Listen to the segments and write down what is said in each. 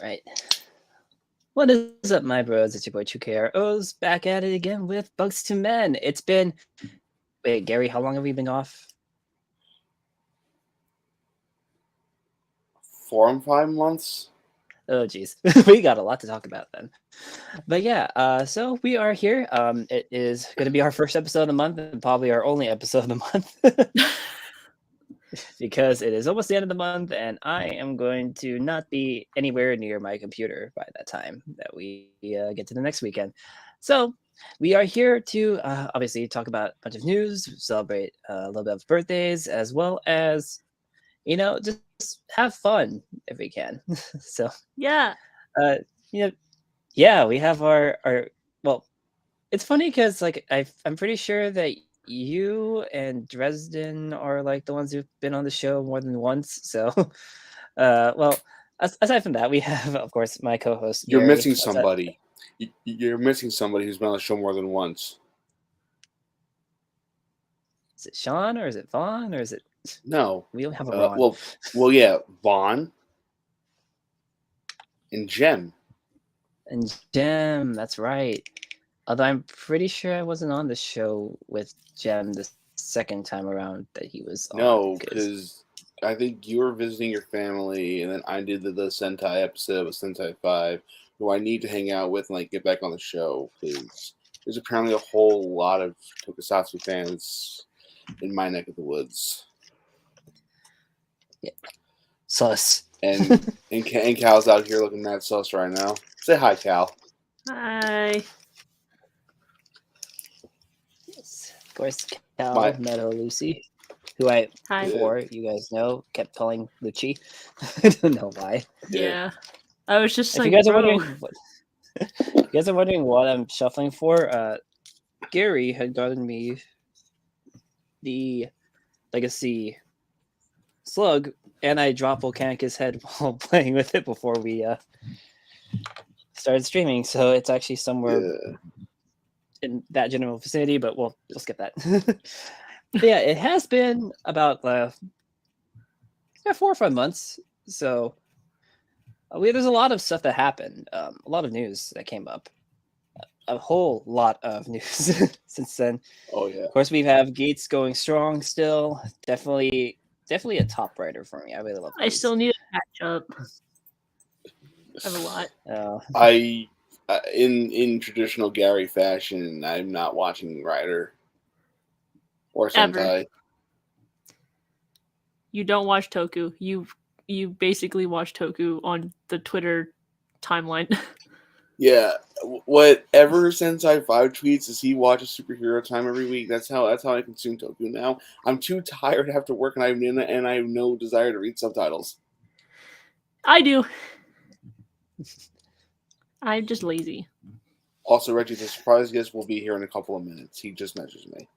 Right. What is up, my bros? It's your boy 2KRO's back at it again with Bugz2Men. It's been... Wait, Gary, how long have we been off? 4 and 5 months. Oh, geez. We got a lot to talk about then. But yeah, so we are here. It is going to be our first episode of the month and probably our only episode of the month. Because it is almost the end of the month and I am going to not be anywhere near my computer by that time that we get to the next weekend. So we are here to obviously talk about a bunch of news, celebrate a little bit of birthdays, as well as, just have fun if we can. So, Yeah. uh, yeah, we have our well, it's funny because like I'm pretty sure that you and Dresden are like the ones who've been on the show more than once. So, well, aside from that, we have, of course, my co-host. You're Gary. missing somebody. You're missing somebody who's been on the show more than once. Is it Sean or is it Vaughn or is it? No, we don't have a Vaughn. Well, yeah, Vaughn and Jem. And Jem, that's right. Although I'm pretty sure I wasn't on the show with Jem the second time around that he was on. No, because I think you were visiting your family, and then I did the Sentai episode of Sentai 5, who I need to hang out with and like get back on the show, because there's apparently a whole lot of Tokusatsu fans in my neck of the woods. Yeah. Sus. And Cal's out here looking mad sus right now. Say hi, Cal. Hi. Yes, of course, Cal, Meadow, Lucy, who I, hi. Before you guys know, kept calling Lucci. I don't know why. Yeah. I was just if like, you guys are wondering what I'm shuffling for, Gary had gotten me the Legacy Slug, and I dropped Volcanicus head while playing with it before we started streaming. So it's actually somewhere in that general vicinity, but we'll skip that. But yeah, it has been about 4 or 5 months. So there's a lot of stuff that happened, a lot of news that came up. A whole lot of news since then. Oh yeah. Of course, we have Gates going strong still. Definitely a top writer for me. I really love. I still need to catch up. I have a lot. I in traditional Gary fashion, I'm not watching Rider or Sentai. Ever. You don't watch Toku. You basically watch Toku on the Twitter timeline. Yeah, whatever Sentai 5 tweets is he watches Superhero Time every week. That's how I consume Toku now. I'm too tired after work and I have no desire to read subtitles. I do. I'm just lazy. Also, Reggie, the surprise guest will be here in a couple of minutes. He just messaged me.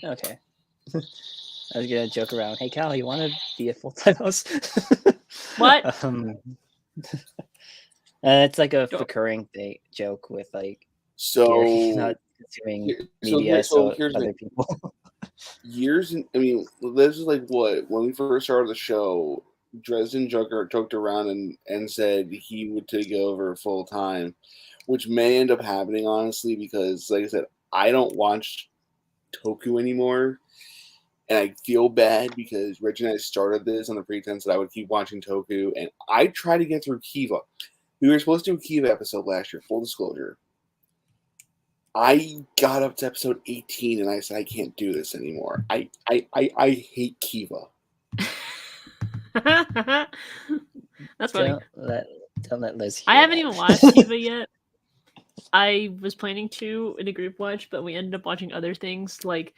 Okay. I was gonna joke around. Hey, Cal, you want to be a full-time host? What? It's like a recurring joke with like. So not consuming media, so other people. Years, I mean, this is like what when we first started the show. Dresden joked around and said he would take over full time, which may end up happening, honestly, because, like I said, I don't watch Toku anymore, and I feel bad because Reggie and I started this on the pretense that I would keep watching Toku, and I tried to get through Kiva. We were supposed to do a Kiva episode last year, full disclosure. I got up to episode 18, and I said, I can't do this anymore. I hate Kiva. That's funny. Don't let Liz. I haven't even watched Kiva yet. I was planning to in a group watch, but we ended up watching other things. Like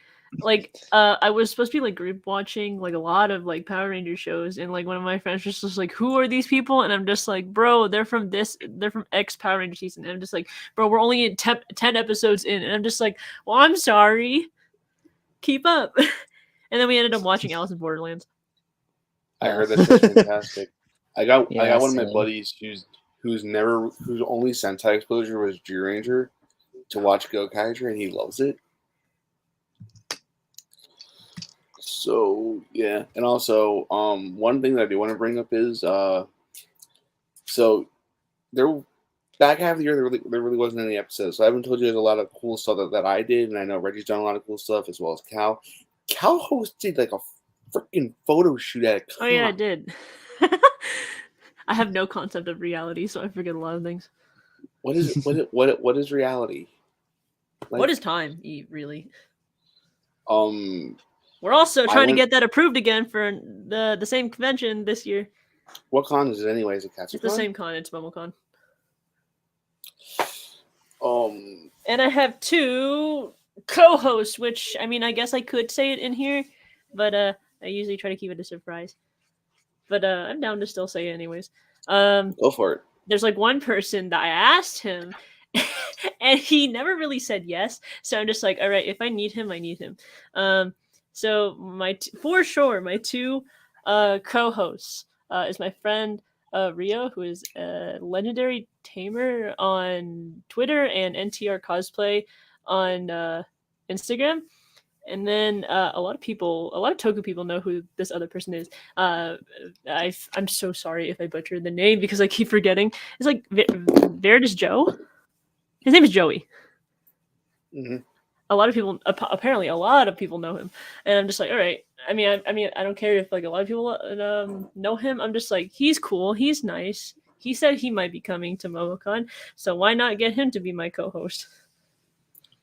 I was supposed to be like group watching like a lot of like Power Ranger shows, and like one of my friends just was like, "Who are these people?" And I'm just like, "Bro, they're from X Power Ranger season." And I'm just like, "Bro, we're only in 10 episodes in," and I'm just like, "Well, I'm sorry. Keep up." And then we ended up watching Alice in Borderlands. I heard that show's fantastic. I got one of my buddies whose only Sentai exposure was G-Ranger to watch Gokaiger, and he loves it. So yeah, and also one thing that I do want to bring up is so back half of the year there really wasn't any episodes. So I haven't told you there's a lot of cool stuff that I did, and I know Reggie's done a lot of cool stuff as well as Cal. Cal hosted like a freaking photo shoot at a con. Oh yeah, I did. I have no concept of reality, so I forget a lot of things. What is reality? Like, What is time, really? We're also trying to get that approved again for the same convention this year. What con is it anyways? It's the same con. It's MomoCon. And I have 2 co-hosts, which I mean, I guess I could say it in here, but I usually try to keep it a surprise. But I'm down to still say it anyways. Go for it. There's like one person that I asked him, and he never really said yes. So I'm just like, all right, if I need him, I need him. So for sure, my 2 co-hosts is my friend Rio, who is a legendary tamer on Twitter, and NTR Cosplay on Instagram. And then a lot of toku people know who this other person is. I'm so sorry if I butchered the name because I keep forgetting. It's like Verdus Joe. His name is Joey. Mm-hmm. A lot of people, apparently, a lot of people know him, and I'm just like, all right. I mean, I don't care if like a lot of people know him. I'm just like, he's cool, he's nice. He said he might be coming to MomoCon, so why not get him to be my co-host?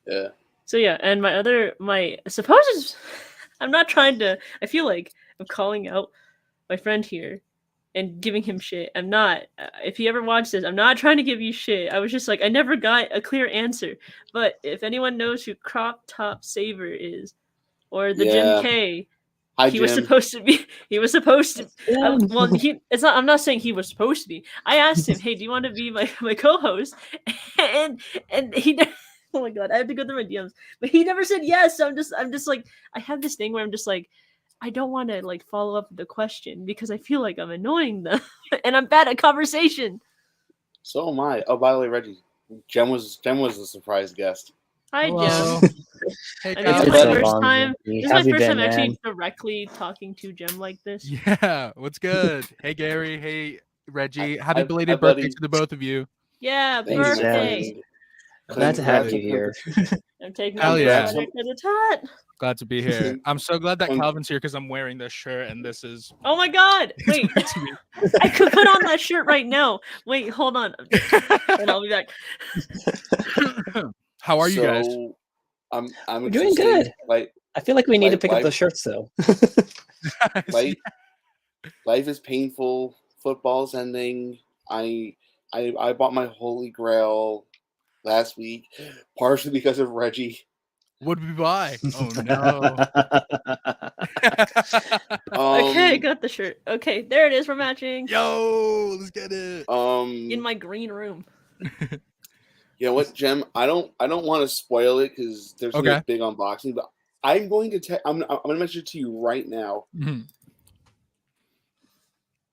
Yeah. So yeah, and my suppose I'm not trying to. I feel like I'm calling out my friend here and giving him shit. I'm not. If he ever watches this, I'm not trying to give you shit. I was just like, I never got a clear answer. But if anyone knows who Crop Top Saver is, or the Jim K, Hi, he Jim. was supposed to be. He was supposed to. Well, it's not. I'm not saying he was supposed to be. I asked him, hey, do you want to be my co-host? And he. Oh my god, I have to go through my DMs, but he never said yes. So I'm just like, I have this thing where I'm just like, I don't want to like follow up with the question because I feel like I'm annoying them, and I'm bad at conversation. So am I. Oh, by the way, Reggie, Jem was a surprise guest. Hi, Hello. Jem. Hey, And this is my first time. This is my first time actually directly talking to Jem like this. Yeah, what's good? Hey, Gary. Hey, Reggie. Happy Hi, belated birthday buddy. to the both of you. Yeah, Thanks, birthday. Glad to have you here. I'm taking Hell my yeah. brother to the tot. Glad to be here. I'm so glad that Calvin's here because I'm wearing this shirt and this is. Oh my god! Wait, I could put on that shirt right now. Wait, hold on, and I'll be back. How are you guys? I'm doing good. Like, I feel like we need to pick up those shirts though. Life is painful. Football's ending. I bought my holy grail last week, partially because of Reggie. What did we buy? Oh no. Okay, got the shirt. Okay, there it is. We're matching. Yo, let's get it. In my green room. You know what, Jem? I don't want to spoil it because there's no big unboxing, but I'm going to I'm going to mention it to you right now. Mm-hmm.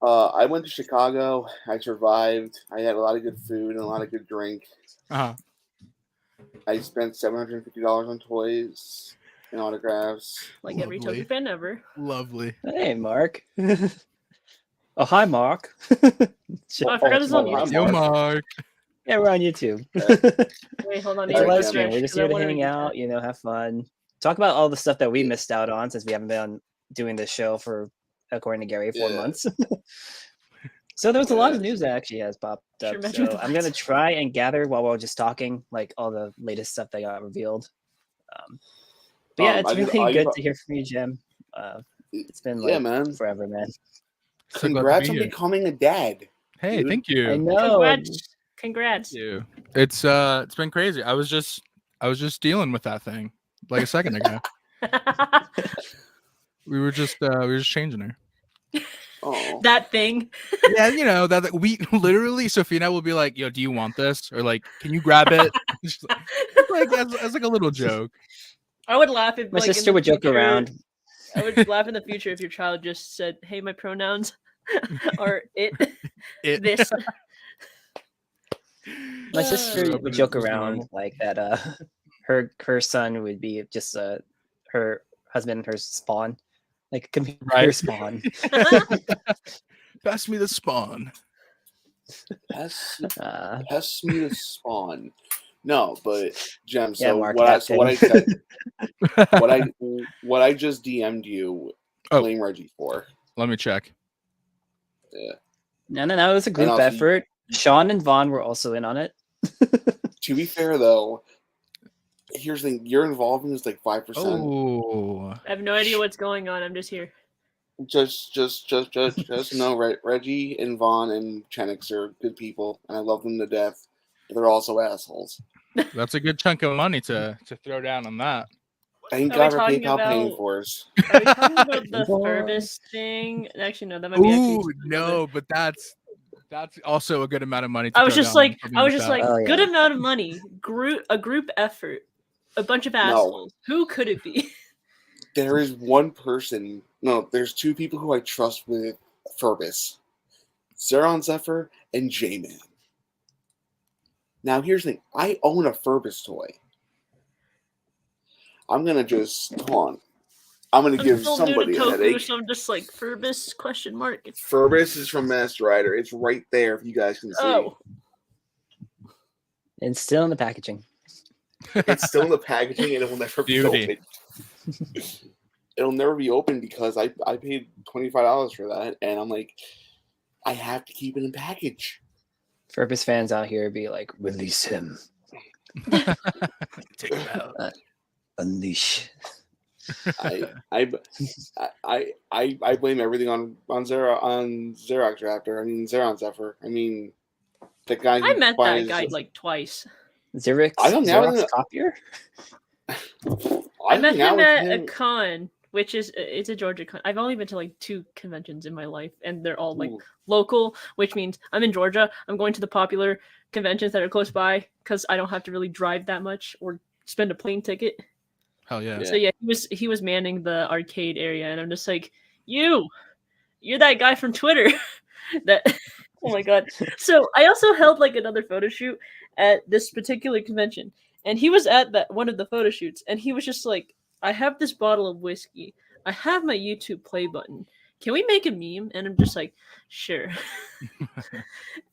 I went to Chicago. I survived. I had a lot of good food and a lot of good drink. Uh-huh. I spent $750 on toys and autographs. Like every toku fan ever. Lovely. Hey, Mark. Oh, hi, Mark. Oh, I forgot this on YouTube. Yo, Mark. Yeah, we're on YouTube. Wait, hold on. We're just here to hang out, have fun. Talk about all the stuff that we missed out on since we haven't been doing this show for, according to Gary, 4 months. So there was a lot of news that actually has popped up. So I'm going to try and gather while we're just talking, like all the latest stuff that got revealed. But yeah, it's really good to hear from you, Jem. It's been like forever, man. So congrats on becoming a dad. Hey, dude. Thank you. I know. Congrats. Thank you. It's been crazy. I was just dealing with that thing like a second ago. we were just changing her. Oh. That thing. Yeah, that we literally, Sophia will be like, "Yo, do you want this?" Or like, "Can you grab it?" Like as like a little joke. I would laugh if my sister would joke around. I would laugh in the future if your child just said, "Hey, my pronouns are it. This." My sister would joke around like that. Her son would be just her husband, her spawn. Like computer spawn. Pass me the spawn. Pest me to spawn. No, but Jem. Yeah, So Mark what I said, acting. what I just DM'd you, Oh. blame Reggie for. Let me check. Yeah. No, it was a group also effort. Sean and Vaughn were also in on it. To be fair, though, here's the thing: your involvement is like 5%. Oh, I have no idea what's going on. I'm just here. Just know, Reggie and Vaughn and Chenix are good people, and I love them to death. But they're also assholes. that's a good chunk of money to throw down on that. Thank Are God we for talking PayPal paying about- for us. Are we talking about the Boy. Furbus thing? Actually, no, that might be actually. Ooh, no, but that's also a good amount of money. I was just like, that. Oh, good yeah. amount of money, a group effort, a bunch of assholes. Who could it be? There is one person. No, there's two people who I trust with Furbus: Zeron Zephyr and J-Man. Now, here's the thing: I own a Furbus toy. I'm gonna just hold on. I'm gonna give still new to somebody a toku, headache. so I'm just like Furbus ? Furbus is from Master Rider. It's right there if you guys can see. Oh, And still in the packaging. It's still in the packaging and it will never be Beauty. open. It'll never be open because I paid $25 for that, and I'm like, I have to keep it in package. Furbus fans out here be like, release him. Take it out. Unleash. I blame everything on Xerox Raptor. I mean Zeron Zephyr. I mean the guy. I met that buys- guy like twice. Xerox, I don't know. Xerox copier? I met hang out him with at a him. con, which is it's a Georgia con. I've only been to like 2 conventions in my life, and they're all like Ooh. local, which means I'm in Georgia. I'm going to the popular conventions that are close by because I don't have to really drive that much or spend a plane ticket. Hell yeah. So yeah, he was manning the arcade area, and I'm just like, you're that guy from Twitter. That oh my god. So I also held like another photo shoot at this particular convention, and he was at that one of the photo shoots, and he was just like, I have this bottle of whiskey. I have my YouTube play button. Can we make a meme? And I'm just like, sure.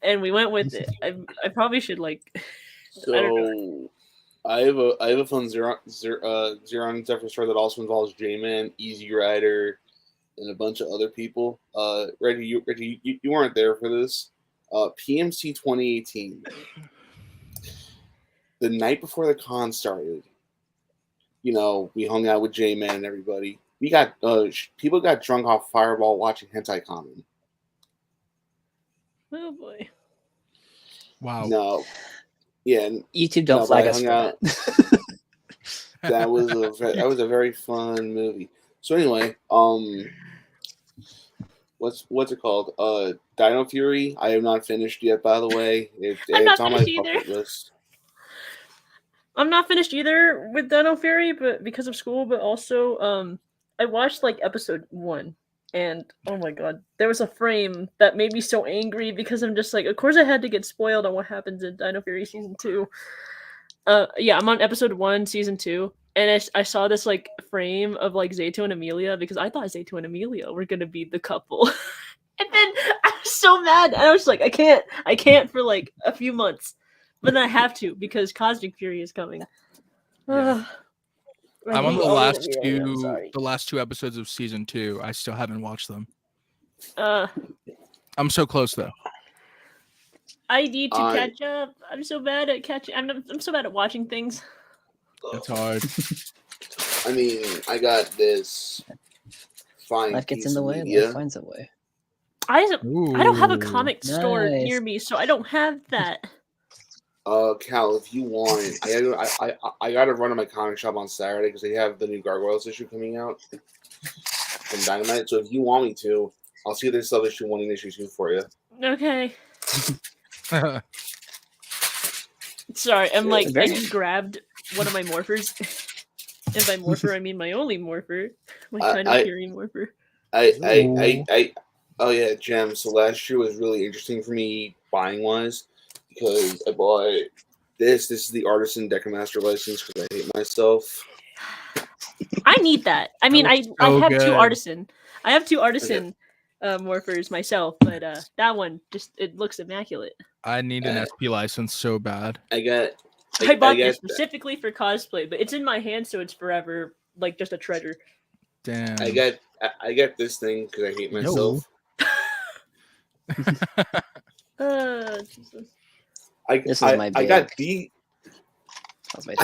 And we went with it. I probably should like. I don't know. So I have a fun Zeron Zephyr story that also involves J-Man, Easy Rider, and a bunch of other people. Reggie, you weren't there for this. PMC 2018. The night before the con started, we hung out with J-Man and everybody. We got people got drunk off Fireball watching Hentai Common. Oh boy. Wow. No, yeah, YouTube don't No, flag but I us for hung out. that. that was a very fun movie. So anyway, what's it called? Dino Fury. I have not finished yet, by the way. It's on my finished bucket either. list. I'm not finished either with Dino Fury, but because of school, but also I watched like episode 1, and oh my god, there was a frame that made me so angry because I'm just like, of course I had to get spoiled on what happens in Dino Fury season 2. Yeah, I'm on episode 1, season 2, and I saw this like frame of like Zayto and Amelia because I thought Zayto and Amelia were gonna be the couple. And then I was so mad, and I was like, I can't for like a few months. But then I have to because Cosmic Fury is coming. Yeah. I I'm on hate the all last of you, I'm sorry. the last 2 episodes of season 2. I still haven't watched them. I'm so close though. I need to catch up. I'm so bad at catching. I'm so bad at watching things. It's hard. I mean, I got this fine Life gets piece in the of way, media. life finds a way. I don't have a Ooh. comic store Nice. near me, so I don't have that. Cal, if you want, I got to run to my comic shop on Saturday because they have the new Gargoyles issue coming out from Dynamite. So if you want me to, I'll see if there's still issue 1 and issue 2 for you. Okay. Sorry, I'm like, I Very- just grabbed one of my morphers. And by morpher, I mean my only morpher. My kind of Fury morpher. Oh yeah, Gem. So last year was really interesting for me buying wise because I bought this. This is the Artisan Deckmaster license because I hate myself. I need that. I mean, I so have 2 good. artisan. I have 2 artisan. morphers myself, but that one just it looks immaculate. I need an SP license so bad. I got. I bought got this specifically for cosplay, but it's in my hand, so it's forever like just a treasure. Damn. I got this thing because I hate myself. Jesus. I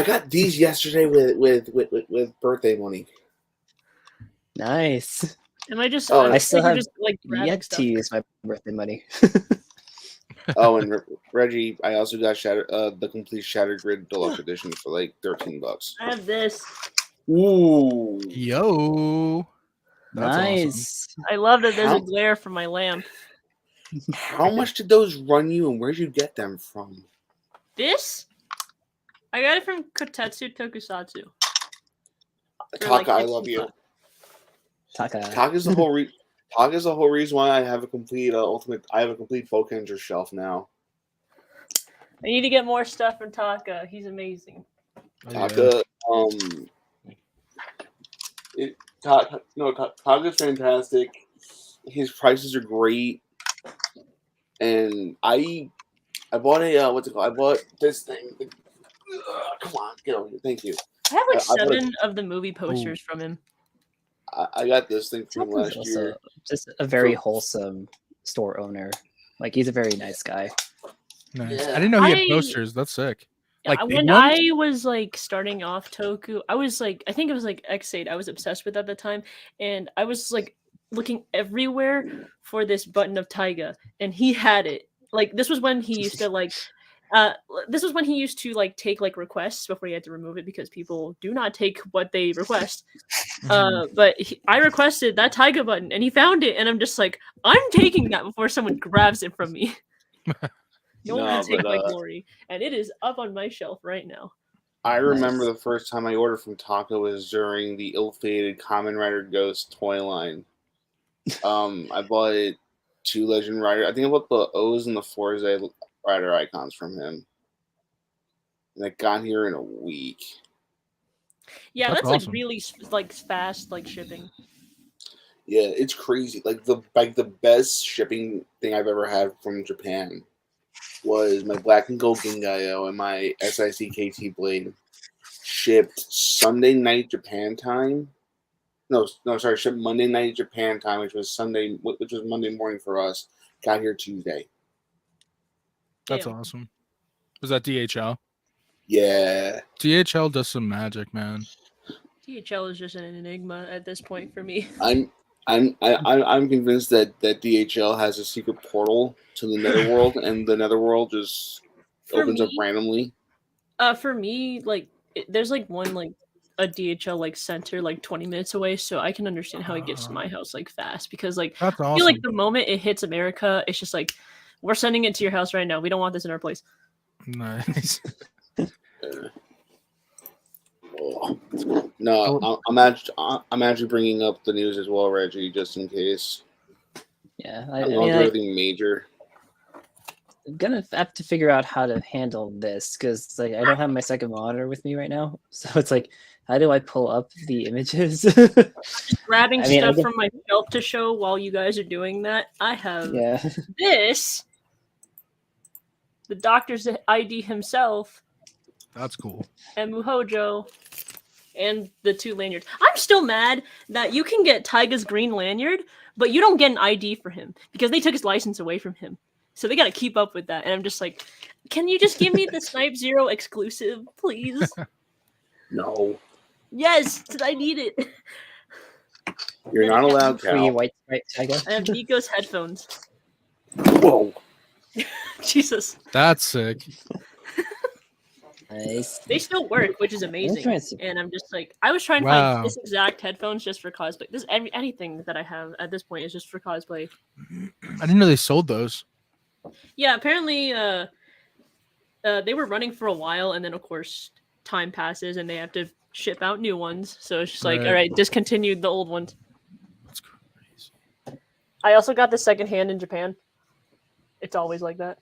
got these yesterday with birthday money. Nice. Am I just? Oh, I still have just like yet stuff. to use my birthday money. Oh, and Reggie, I also got the complete Shattered Grid Deluxe Edition for like $13. I have this. Ooh. Yo. That's Nice. awesome. I love that there's a glare from my lamp. How much did those run you, and where'd you get them from? This? I got it from Kotetsu Tokusatsu. Taka, I love you. Taka's the whole reason why I have a complete I have a complete Bokenger shelf now. I need to get more stuff from Taka. He's amazing. Taka, Taka's fantastic. His prices are great, and I bought a what's it called? I bought this thing. Come on, get over here. Thank you. I have like 7 of the movie posters from him. I got this thing from last year. Just a very wholesome store owner. Like, he's a very nice guy. Nice. Yeah. I didn't know he had posters. That's sick. Like when I was like starting off Toku, I was like, I think it was like X8 I was obsessed with at the time, and I was like looking everywhere for this button of Taiga, and he had it. Like, this was when he used to like take like requests before he had to remove it, because people do not take what they request. But I requested that Taiga button, and he found it, and I'm just like, I'm taking that before someone grabs it from me. You don't want to take my glory, and it is up on my shelf right now. I remember the first time I ordered from Taka was during the ill-fated Kamen Rider Ghost toy line. I bought 2 Legend Rider. I think I bought the O's and the 4Z Rider icons from him, and it got here in a week. Yeah, that's awesome. like really like fast like shipping. Yeah, it's crazy. Like the best shipping thing I've ever had from Japan was my Black and Gold Gingayo and my SIC KT Blade shipped Sunday night Japan time. No, sorry, shipped Monday night Japan time, which was Monday morning for us. Got here Tuesday. That's awesome. Was that DHL? Yeah. DHL does some magic, man. DHL is just an enigma at this point for me. I'm convinced that DHL has a secret portal to the Netherworld, and the Netherworld just opens up randomly. For me, like there's like one like a DHL like center like 20 minutes away, so I can understand how it gets to my house like fast, because like that's awesome. I feel like the moment it hits America, it's just like, we're sending it to your house right now. We don't want this in our place. Nice. No, I'm actually bringing up the news as well, Reggie, just in case. Yeah, I won't do anything major. I'm gonna have to figure out how to handle this, because like I don't have my second monitor with me right now, so it's like, how do I pull up the images? Just grabbing stuff from my shelf to show while you guys are doing that. I have this. The doctor's ID himself. That's cool. And Muhojo. And the 2 lanyards. I'm still mad that you can get Taiga's green lanyard, but you don't get an ID for him, because they took his license away from him. So they got to keep up with that. And I'm just like, can you just give me the Snipe Zero exclusive, please? No. Yes, I need it. You're not allowed to. Free white stripe Taiga. I have Nico's headphones. Whoa. Jesus. That's sick. Nice. They still work, which is amazing. And I'm just like, I was trying to find this exact headphones just for cosplay. This anything that I have at this point is just for cosplay. I didn't know they sold those. Yeah, apparently they were running for a while, and then of course time passes and they have to ship out new ones. So it's just like, all right, discontinued the old ones. That's crazy. I also got the second hand in Japan. It's always like that.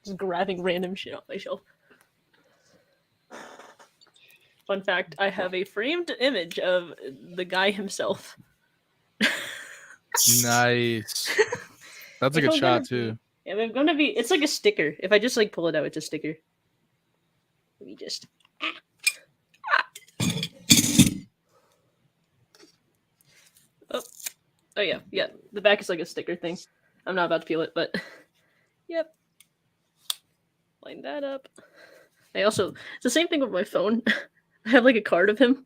Just grabbing random shit off my shelf. Fun fact: I have a framed image of the guy himself. Nice. That's a If good I'm shot gonna too. If I'm gonna be, it's like a sticker. If I just like pull it out, it's a sticker. Let me just. Oh yeah. The back is like a sticker thing. I'm not about to peel it, but yep. Line that up. It's the same thing with my phone. I have like a card of him,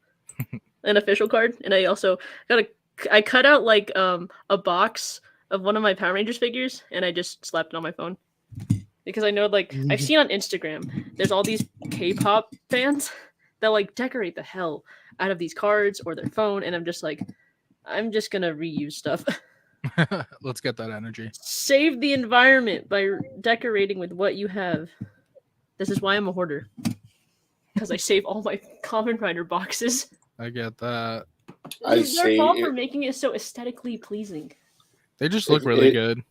an official card, and I also I cut out like a box of one of my Power Rangers figures, and I just slapped it on my phone because I know like I've seen on Instagram there's all these K-pop fans that like decorate the hell out of these cards or their phone, and I'm just like, I'm just gonna reuse stuff. Let's get that energy. Save the environment by decorating with what you have. This is why I'm a hoarder. Because I save all my Kamen Rider boxes. I get that. This is their fault for making it so aesthetically pleasing. They just look really good.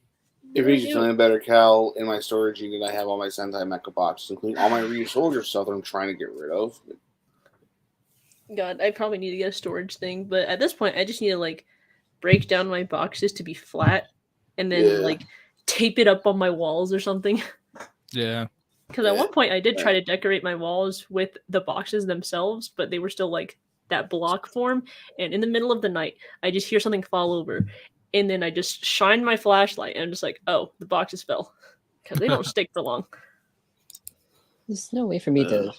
It makes you feel better, Cal. In my storage unit, I have all my Sentai Mecha boxes, including all my Ryu Soldier stuff that I'm trying to get rid of. God, I probably need to get a storage thing, but at this point, I just need to like break down my boxes to be flat, and then like tape it up on my walls or something. Yeah. Because at one point, I did try to decorate my walls with the boxes themselves, but they were still like that block form. And in the middle of the night, I just hear something fall over, and then I just shine my flashlight, and I'm just like, "Oh, the boxes fell," because they don't stick for long. There's no way for me to.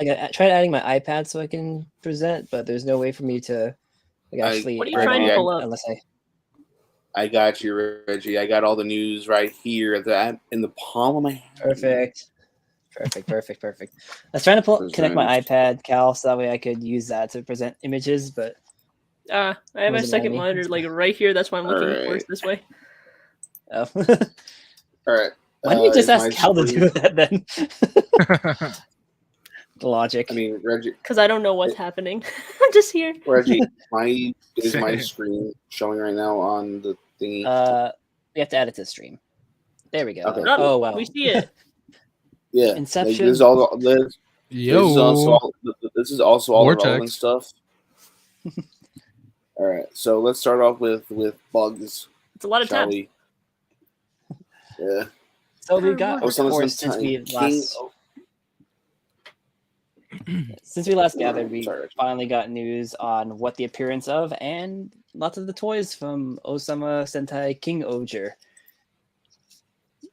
Like, I tried adding my iPad so I can present, but there's no way for me to like actually. What are you trying to pull up? Unless I got you, Reggie. I got all the news right here in the palm of my hand. Perfect. I was trying to connect my iPad, Cal, so that way I could use that to present images, but I have my second monitor like right here. That's why I'm looking at it this way. Oh. All right. Why don't you just ask Cal to do that then? The logic. I mean, Reggie. Because I don't know what's happening. I'm just here. Reggie, my screen showing right now on the thingy? We have to add it to the stream. There we go. Okay. Oh wow. We see it. Yeah. Inception. Like, this is all this is also all the relevant stuff. All right. So let's start off with Bugz. It's a lot of time. Yeah. So we got, of course, since we last gathered, we finally got news on what the appearance of and lots of the toys from Osama Sentai King Oger.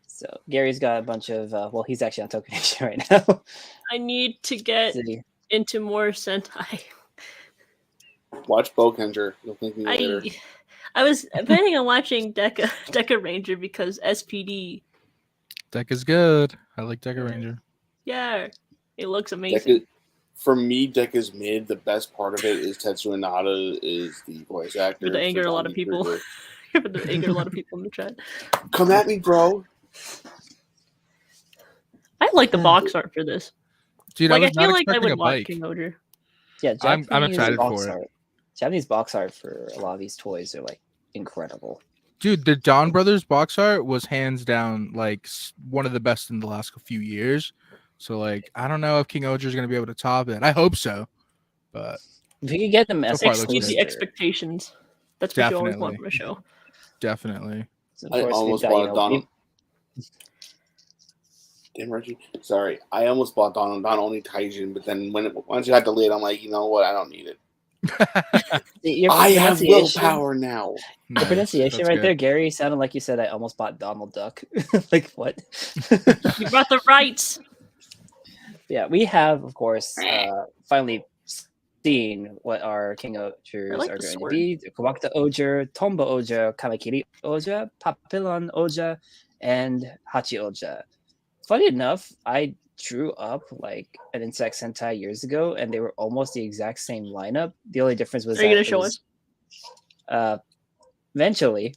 So Gary's got a bunch of, he's actually on Toku Nation right now. I need to get into more Sentai. Watch Bowcanger. You'll thank me later. I was planning on watching Deca Ranger because SPD. Deca's good. I like Deca Ranger. Yeah, it looks amazing. For me, Deca's mid. The best part of it is Tetsuya Nada is the voice actor. For the anger a lot of people. For the anger a lot of people in the chat. Come at me, bro. I like the box art for this. Dude, like, I feel like I would watch King Oger. Yeah, I'm excited for it. Japanese box art for a lot of these toys are like incredible. Dude, the Don Brothers box art was hands down like one of the best in the last few years. So like, I don't know if King Oger is going to be able to top it. I hope so, but if you could get them as exceed the expectations, that's what you always want from a show. Definitely. So I almost bought Don. Damn, Reggie. Sorry, I almost bought Don only Taijin, but then once you had the lid, I'm like, you know what? I don't need it. I have willpower now. The pronunciation right there, Gary, sounded like you said I almost bought Donald Duck. Like what? You brought the rights. Yeah, we have, of course, finally seen what our King Ogers are going to be. Kawakuta Oger, Tomba Oger, Kamakiri Oger, Papillon Oger, and Hachi Oger. Funny enough, I drew up like an Insect Sentai years ago, and they were almost the exact same lineup. The only difference was. Are you going to show us? Eventually.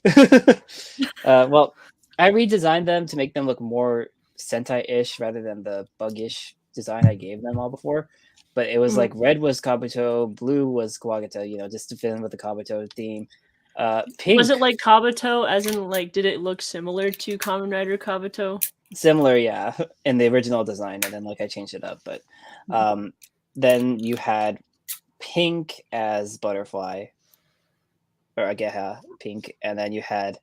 Well, I redesigned them to make them look more Sentai-ish rather than the bug-ish design I gave them all before. But it was like red was Kabuto, blue was Kawaguta, just to fit in with the Kabuto theme. Pink was it like Kabuto, as in like, did it look similar to Kamen Rider Kabuto? Similar, yeah, in the original design, and then like I changed it up. But then you had Pink as Butterfly, or Ageha Pink, and then you had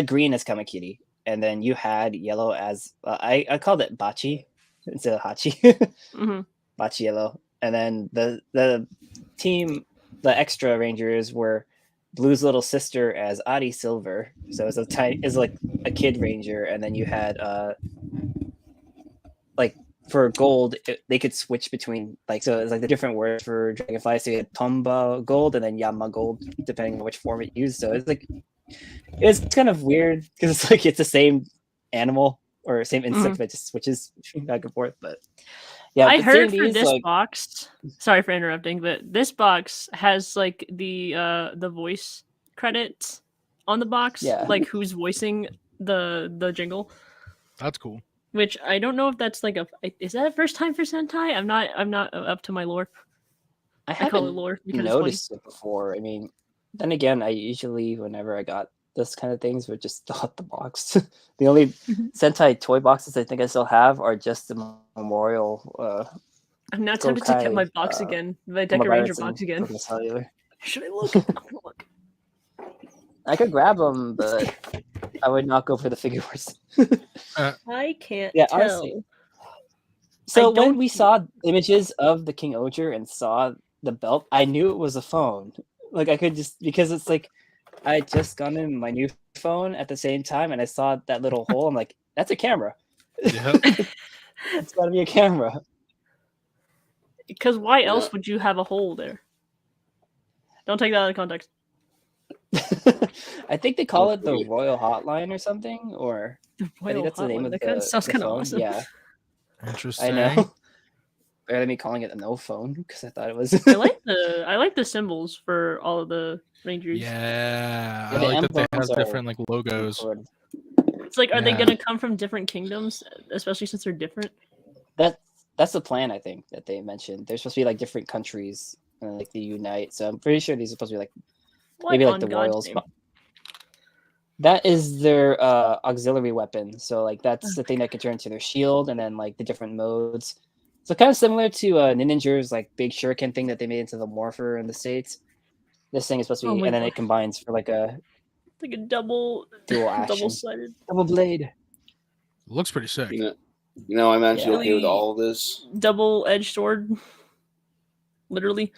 Green as Kamakiri, and then you had Yellow as I called it Bachi instead of Hachi. Mm-hmm. Bachi Yellow, and then the team, the extra Rangers were Blue's little sister as Adi Silver, so it's like a kid Ranger, and then you had like for Gold, they could switch between so it's like the different words for Dragonfly. So you had Tomba Gold and then Yama Gold, depending on which form it used. So it's kind of weird because it's like it's the same animal or same insect, but it just switches back and forth. But yeah, I heard for these, this box. Sorry for interrupting, but this box has like the voice credits on the box, like who's voicing the jingle. That's cool. Which I don't know if that's like is that a first time for Sentai? I'm not up to my lore. I haven't call it lore because noticed it before. I mean, then again, I usually whenever I got this kind of things would just fill out the box. The only Sentai toy boxes I think I still have are just the Memorial. I'm now tempted to get my box again, my Deca Ranger box again. Should I look? I'm gonna look. I could grab them, but I would not go for the figure wars. I can't tell. Honestly. So when we saw images of the King Oger and saw the belt, I knew it was a phone. Like I could just because it's like I had just gotten my new phone at the same time, and I saw that little hole. I'm like, that's a camera. Yeah, it's got to be a camera. Because why else would you have a hole there? Don't take that out of context. I think they call it the Royal Hotline or something, or I think that's the name of the sounds kind of awesome. Yeah, interesting. I know. Better than me calling it a no phone because I thought it was. I like the symbols for all of the Rangers. Yeah, I like that they have different like logos. It's like, are they gonna come from different kingdoms, especially since they're different? That's the plan, I think, that they mentioned. They're supposed to be like different countries and like they unite. So I'm pretty sure these are supposed to be like maybe like the Royals. That is their auxiliary weapon. So like that's the thing that can turn into their shield, and then like the different modes. So kind of similar to Ninja's like big shuriken thing that they made into the Morpher in the States. This thing is supposed to be, and then it combines for like a double action, double-sided, double blade. It looks pretty sick. I'm actually okay with all of this. Double-edged sword, literally.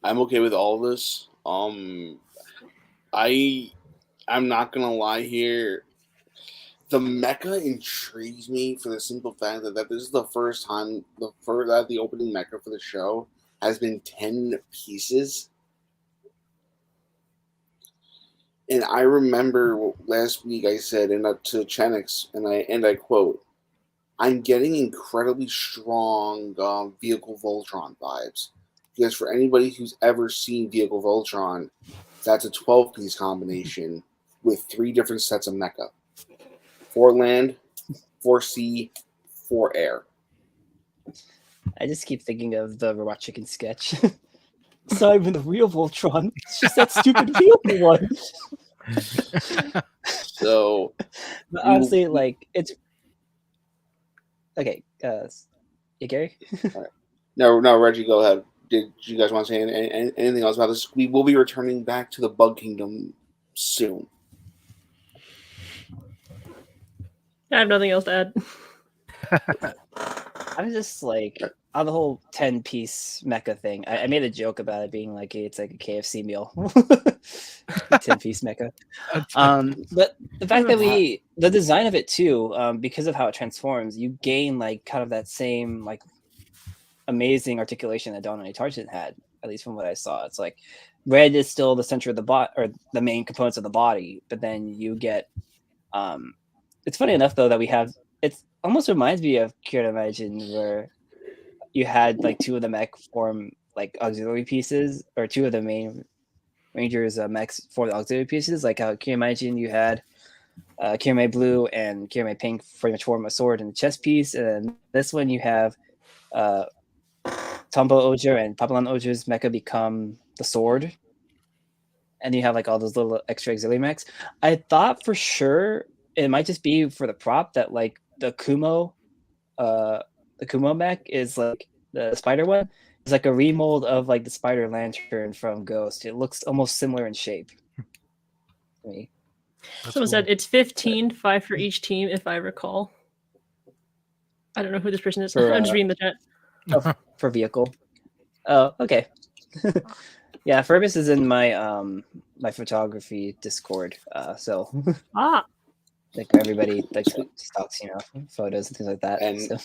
I'm okay with all of this. I'm not gonna lie here. The mecha intrigues me for the simple fact that this is the first time that the opening mecha for the show has been 10 pieces. And I remember last week I said, and up to Chenix, and I quote, "I'm getting incredibly strong Vehicle Voltron vibes." Because for anybody who's ever seen Vehicle Voltron, that's a 12-piece combination with 3 different sets of mecha. 4 land, 4 sea, 4 air. I just keep thinking of the Robot Chicken sketch. It's not even the real Voltron. It's just that stupid vehicle one. So, but honestly, like it's okay. Yeah, Gary. All right. No, Reggie, go ahead. Did you guys want to say anything else about this? We will be returning back to the Bug Kingdom soon. I have nothing else to add. I was just like on the whole 10-piece mecha thing. I made a joke about it being like it's like a KFC meal. 10-piece mecha. But the fact that the design of it too, because of how it transforms, you gain like kind of that same like amazing articulation that Dawn Targent had, at least from what I saw. It's like red is still the center of the bot or the main components of the body, but then you get it's funny enough though that we have it's almost reminds me of Kyoto Imagine where you had like 2 of the mech form like auxiliary pieces, or 2 of the main Rangers mechs for the auxiliary pieces, like how Kyoto Imagine you had Kirame Blue and Kirame Pink pretty much form a sword and a chest piece, and then this one you have Tombo Oger and Papalan Oger's mecha become the sword, and you have like all those little extra auxiliary mechs. I thought for sure it might just be for the prop that like the Kumo the Kumo mech is like the spider one. It's like a remold of like the Spider Lantern from Ghost. It looks almost similar in shape. To me. That's Someone cool. said it's 15, 5 for each team, if I recall. I don't know who this person is. For, I'm just reading the chat. For vehicle. Oh, okay. Yeah, Furbus is in my my photography Discord. So Ah, like everybody like stocks, photos and things like that. And- So.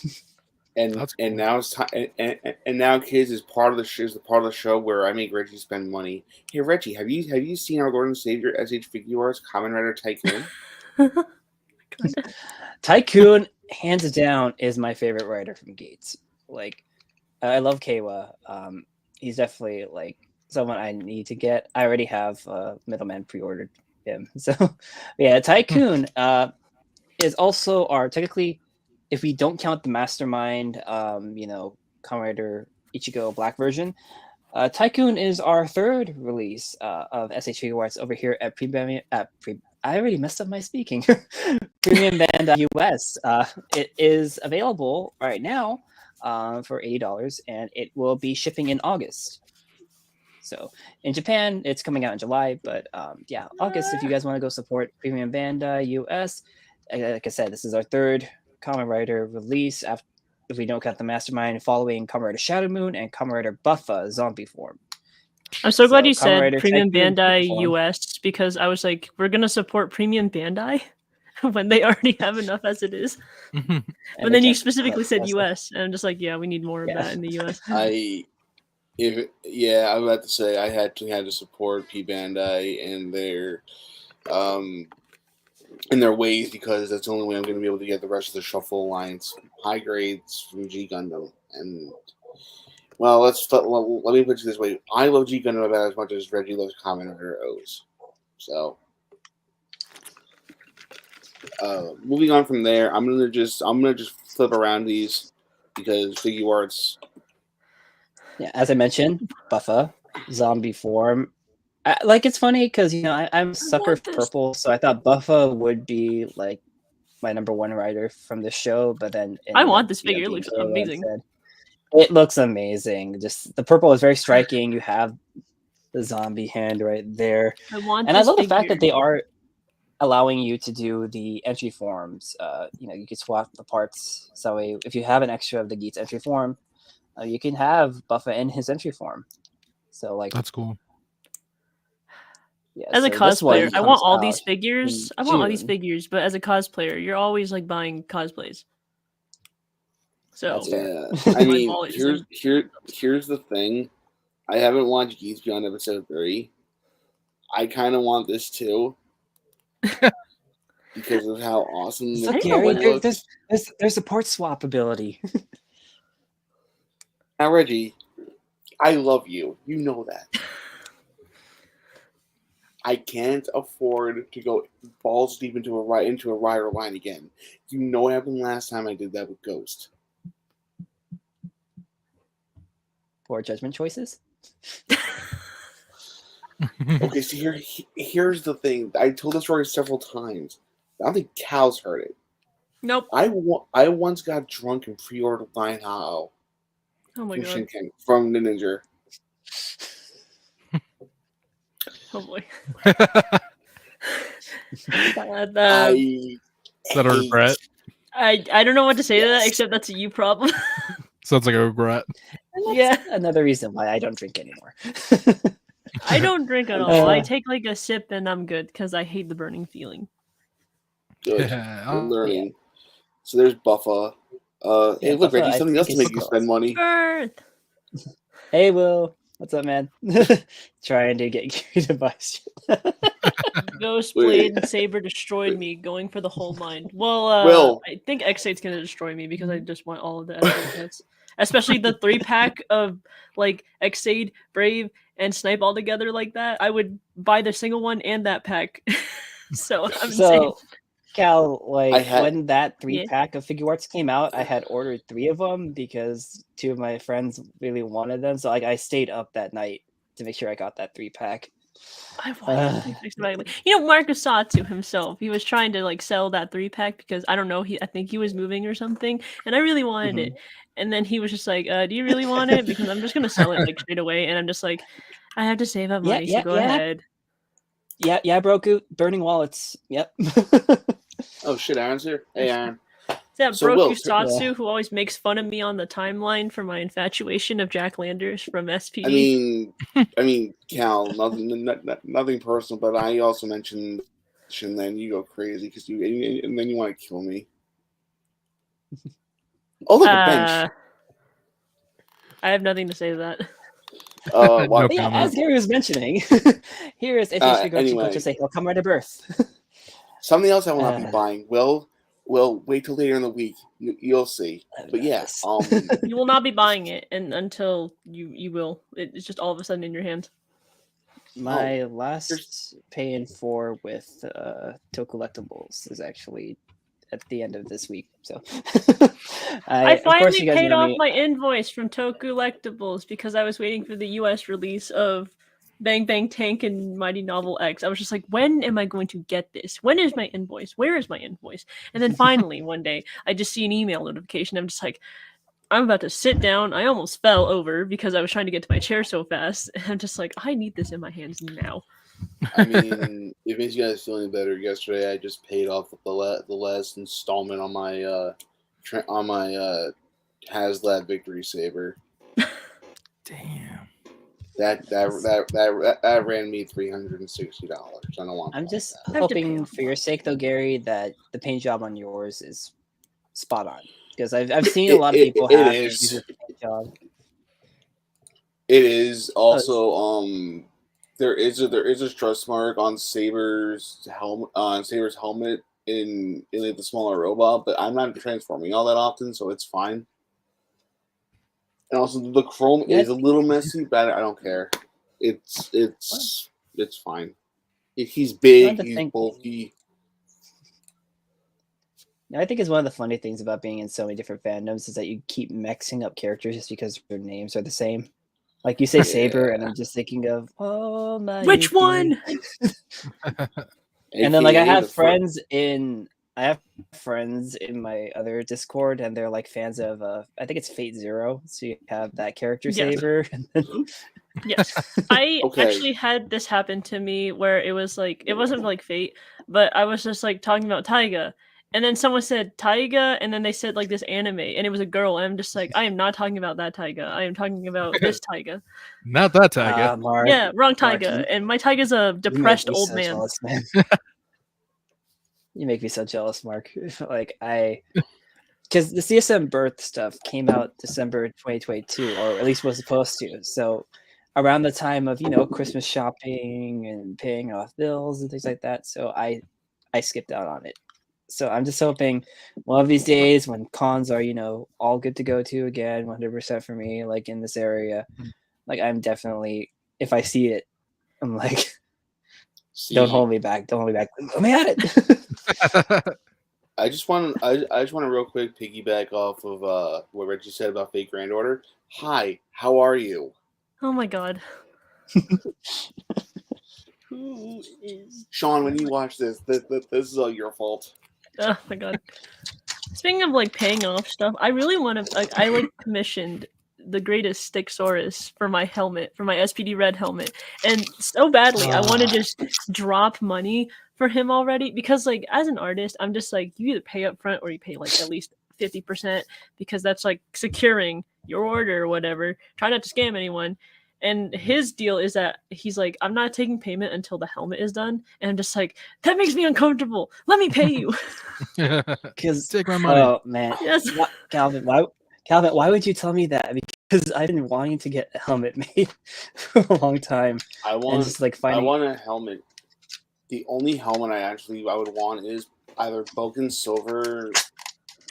That's And cool. now it's time. And now, kids, is part of the show. Is the part of the show where I make Reggie spend money. Hey, Reggie, have you seen our Lord and Savior SH Figure Arts Kamen Rider Tycoon? Tycoon, hands down, is my favorite writer from Gates. Like, I love Kawa. He's definitely like someone I need to get. I already have Middleman pre-ordered him. So, yeah, Tycoon is also our technically, if we don't count the Mastermind, Kamen Rider Ichigo Black version, Tycoon is our third release of SH Figure Arts over here at I already messed up my speaking. Premium Band US. It is available right now for $80, and it will be shipping in August. So in Japan, it's coming out in July, but yeah, August. If you guys want to go support Premium Band US, like I said, this is our third Kamen Rider release. After, if we don't count the Mastermind, following Kamen Rider Shadow Moon and Kamen Rider Buffa Zombie Form. I'm so glad you Kamen said Rider Premium Tycoon Bandai form. US because I was like, we're gonna support Premium Bandai when they already have enough as it is. And But then you specifically said US, and I'm just like, yeah, we need more of that in the US. I'm about to say I had to support P Bandai in their ways because that's the only way I'm going to be able to get the rest of the Shuffle Alliance high grades from G Gundam. And well, let me put it this way: I love G Gundam about as much as Reggie loves Kamen Rider O's. So, moving on from there, I'm gonna just flip around these because Figure Arts. Yeah, as I mentioned, Buffa, Zombie Form. It's funny because I'm a sucker for purple, so I thought Buffa would be like my number one rider from the show, but then I want this figure. It looks amazing. It looks amazing. Just the purple is very striking. You have the zombie hand right there, I want. And I love the fact that they are allowing you to do the entry forms. You can swap the parts. So if you have an extra of the Geats entry form, you can have Buffa in his entry form. So that's cool. Yeah, as a cosplayer, I want all these figures. I want all these June. figures, but as a cosplayer, you're always like buying cosplays. So That's fair. Yeah, I My mean, wallet is here's the thing. I haven't watched Geeks Beyond episode 3. I kind of want this too because of how awesome So the Gary, purple looks. there's a part swap ability. Now, Reggie, I love you. You know that. I can't afford to go balls deep into a rider line again. You know what happened last time I did that with Ghost. Poor judgment choices. Okay, so here's the thing. I told this story several times. I don't think Cal's heard it. Nope. I once got drunk and pre-ordered Lion Hao Oh my god. from the Ninja. Oh boy. Is that a regret? I don't know what to say to that except that's a you problem. Sounds like a regret. Yeah. Another reason why I don't drink anymore. I don't drink at all. I take like a sip and I'm good because I hate the burning feeling. Good. Yeah. Good learning. So there's Buffa. Hey, look, Buffa, Reggie, something else to think make you spend money. Birth. Hey, Will. What's up, man? Trying to get you to buy shit. Ghost Blade and Saber destroyed me going for the whole line. Well, Will. I think X8's gonna destroy me because I just want all of the X8 hits. Especially the 3-pack of like X8, Brave, and Snipe all together like that. I would buy the single one and that pack. So I'm insane. Cal, when that 3-pack of Figure Arts came out, I had ordered 3 of them because 2 of my friends really wanted them. So I stayed up that night to make sure I got that 3-pack. I wanted to fix it. You know, Marcus Satsu himself. He was trying to like sell that 3-pack because I don't know. I think he was moving or something, and I really wanted it. And then he was just like, "Do you really want it? Because I'm just gonna sell it like straight away." And I'm just like, "I have to save up money, so go ahead." Yeah, Broku, burning wallets. Yep. Oh shit, Aaron's here. Hey, Aaron. That So, Broku Will, Satsu who always makes fun of me on the timeline for my infatuation of Jack Landers from SPD. I mean, Cal, nothing personal, but I also mentioned, and then you go crazy because and then you want to kill me. Oh, look, a bench. I have nothing to say to that. No Yeah, comment. as Gary was mentioning, here is if you should go anyway. to say he'll come right to birth. Something else I will not be buying. Well, wait till later in the week. You'll see. But yeah, you will not be buying it until you will. It's just all of a sudden in your hands. My last pay-in for with Toku Collectibles is actually at the end of this week. So I finally you guys paid know off me. my invoice from Toku Collectibles because I was waiting for the US release of Bang Bang Tank and Mighty Novel X. I was just like, when am I going to get this? When is my invoice? Where is my invoice? And then finally, one day, I just see an email notification. I'm just like, I'm about to sit down. I almost fell over because I was trying to get to my chair so fast. And I'm just like, I need this in my hands now. I mean, it makes you guys feel any better. Yesterday, I just paid off the last installment on my HasLab Victory Saber. Damn. That ran me $360. I don't want. I'm just hoping for your sake, though, Gary, that the paint job on yours is spot on because I've seen a lot of people have issues with the paint job. It is also there is a stress mark on Saber's helmet in like the smaller robot, but I'm not transforming all that often, so it's fine. And also the chrome is a little messy, but I don't care. It's fine. If he's big, he's bulky. I think it's one of the funny things about being in so many different fandoms is that you keep mixing up characters just because their names are the same. Like you say Saber, and I'm just thinking of which one? And then like I have friends in my other Discord, and they're like fans of I think it's Fate Zero. So you have that character Saber. Yes, I actually had this happen to me where it was like it wasn't like Fate, but I was just like talking about Taiga. And then someone said Taiga, and then they said like this anime, and it was a girl. And I'm just like, I am not talking about that Taiga. I am talking about this Taiga. Not that Taiga. Mark, yeah, wrong Taiga. And my Taiga's a depressed old man. Jealous, man. You make me so jealous, Mark. Like because the CSM Birth stuff came out December 2022, or at least was supposed to. So around the time of Christmas shopping and paying off bills and things like that. So I skipped out on it. So I'm just hoping one of these days when cons are, all good to go to again, 100% for me, like in this area, like I'm definitely, if I see it, I'm like, don't hold me back. Don't hold me back. Let me at it. I just want to real quick piggyback off of what Reggie said about Fate Grand Order. Hi, how are you? Oh my god. Who is Sean? When you watch this is all your fault. Oh my god. Speaking of like paying off stuff, I really want to. I commissioned the greatest Sticksaurus for my helmet, for my SPD Red helmet, and so badly I want to just drop money for him already because like as an artist, I'm just like you either pay up front or you pay like at least 50% because that's like securing your order or whatever. Try not to scam anyone. And his deal is that he's like, I'm not taking payment until the helmet is done. And I'm just like, that makes me uncomfortable. Let me pay you. Because take my money. Oh man, yes, Calvin, why would you tell me that? Because I've been wanting to get a helmet made for a long time. I want a helmet. The only helmet I would want is either Vulcan Silver,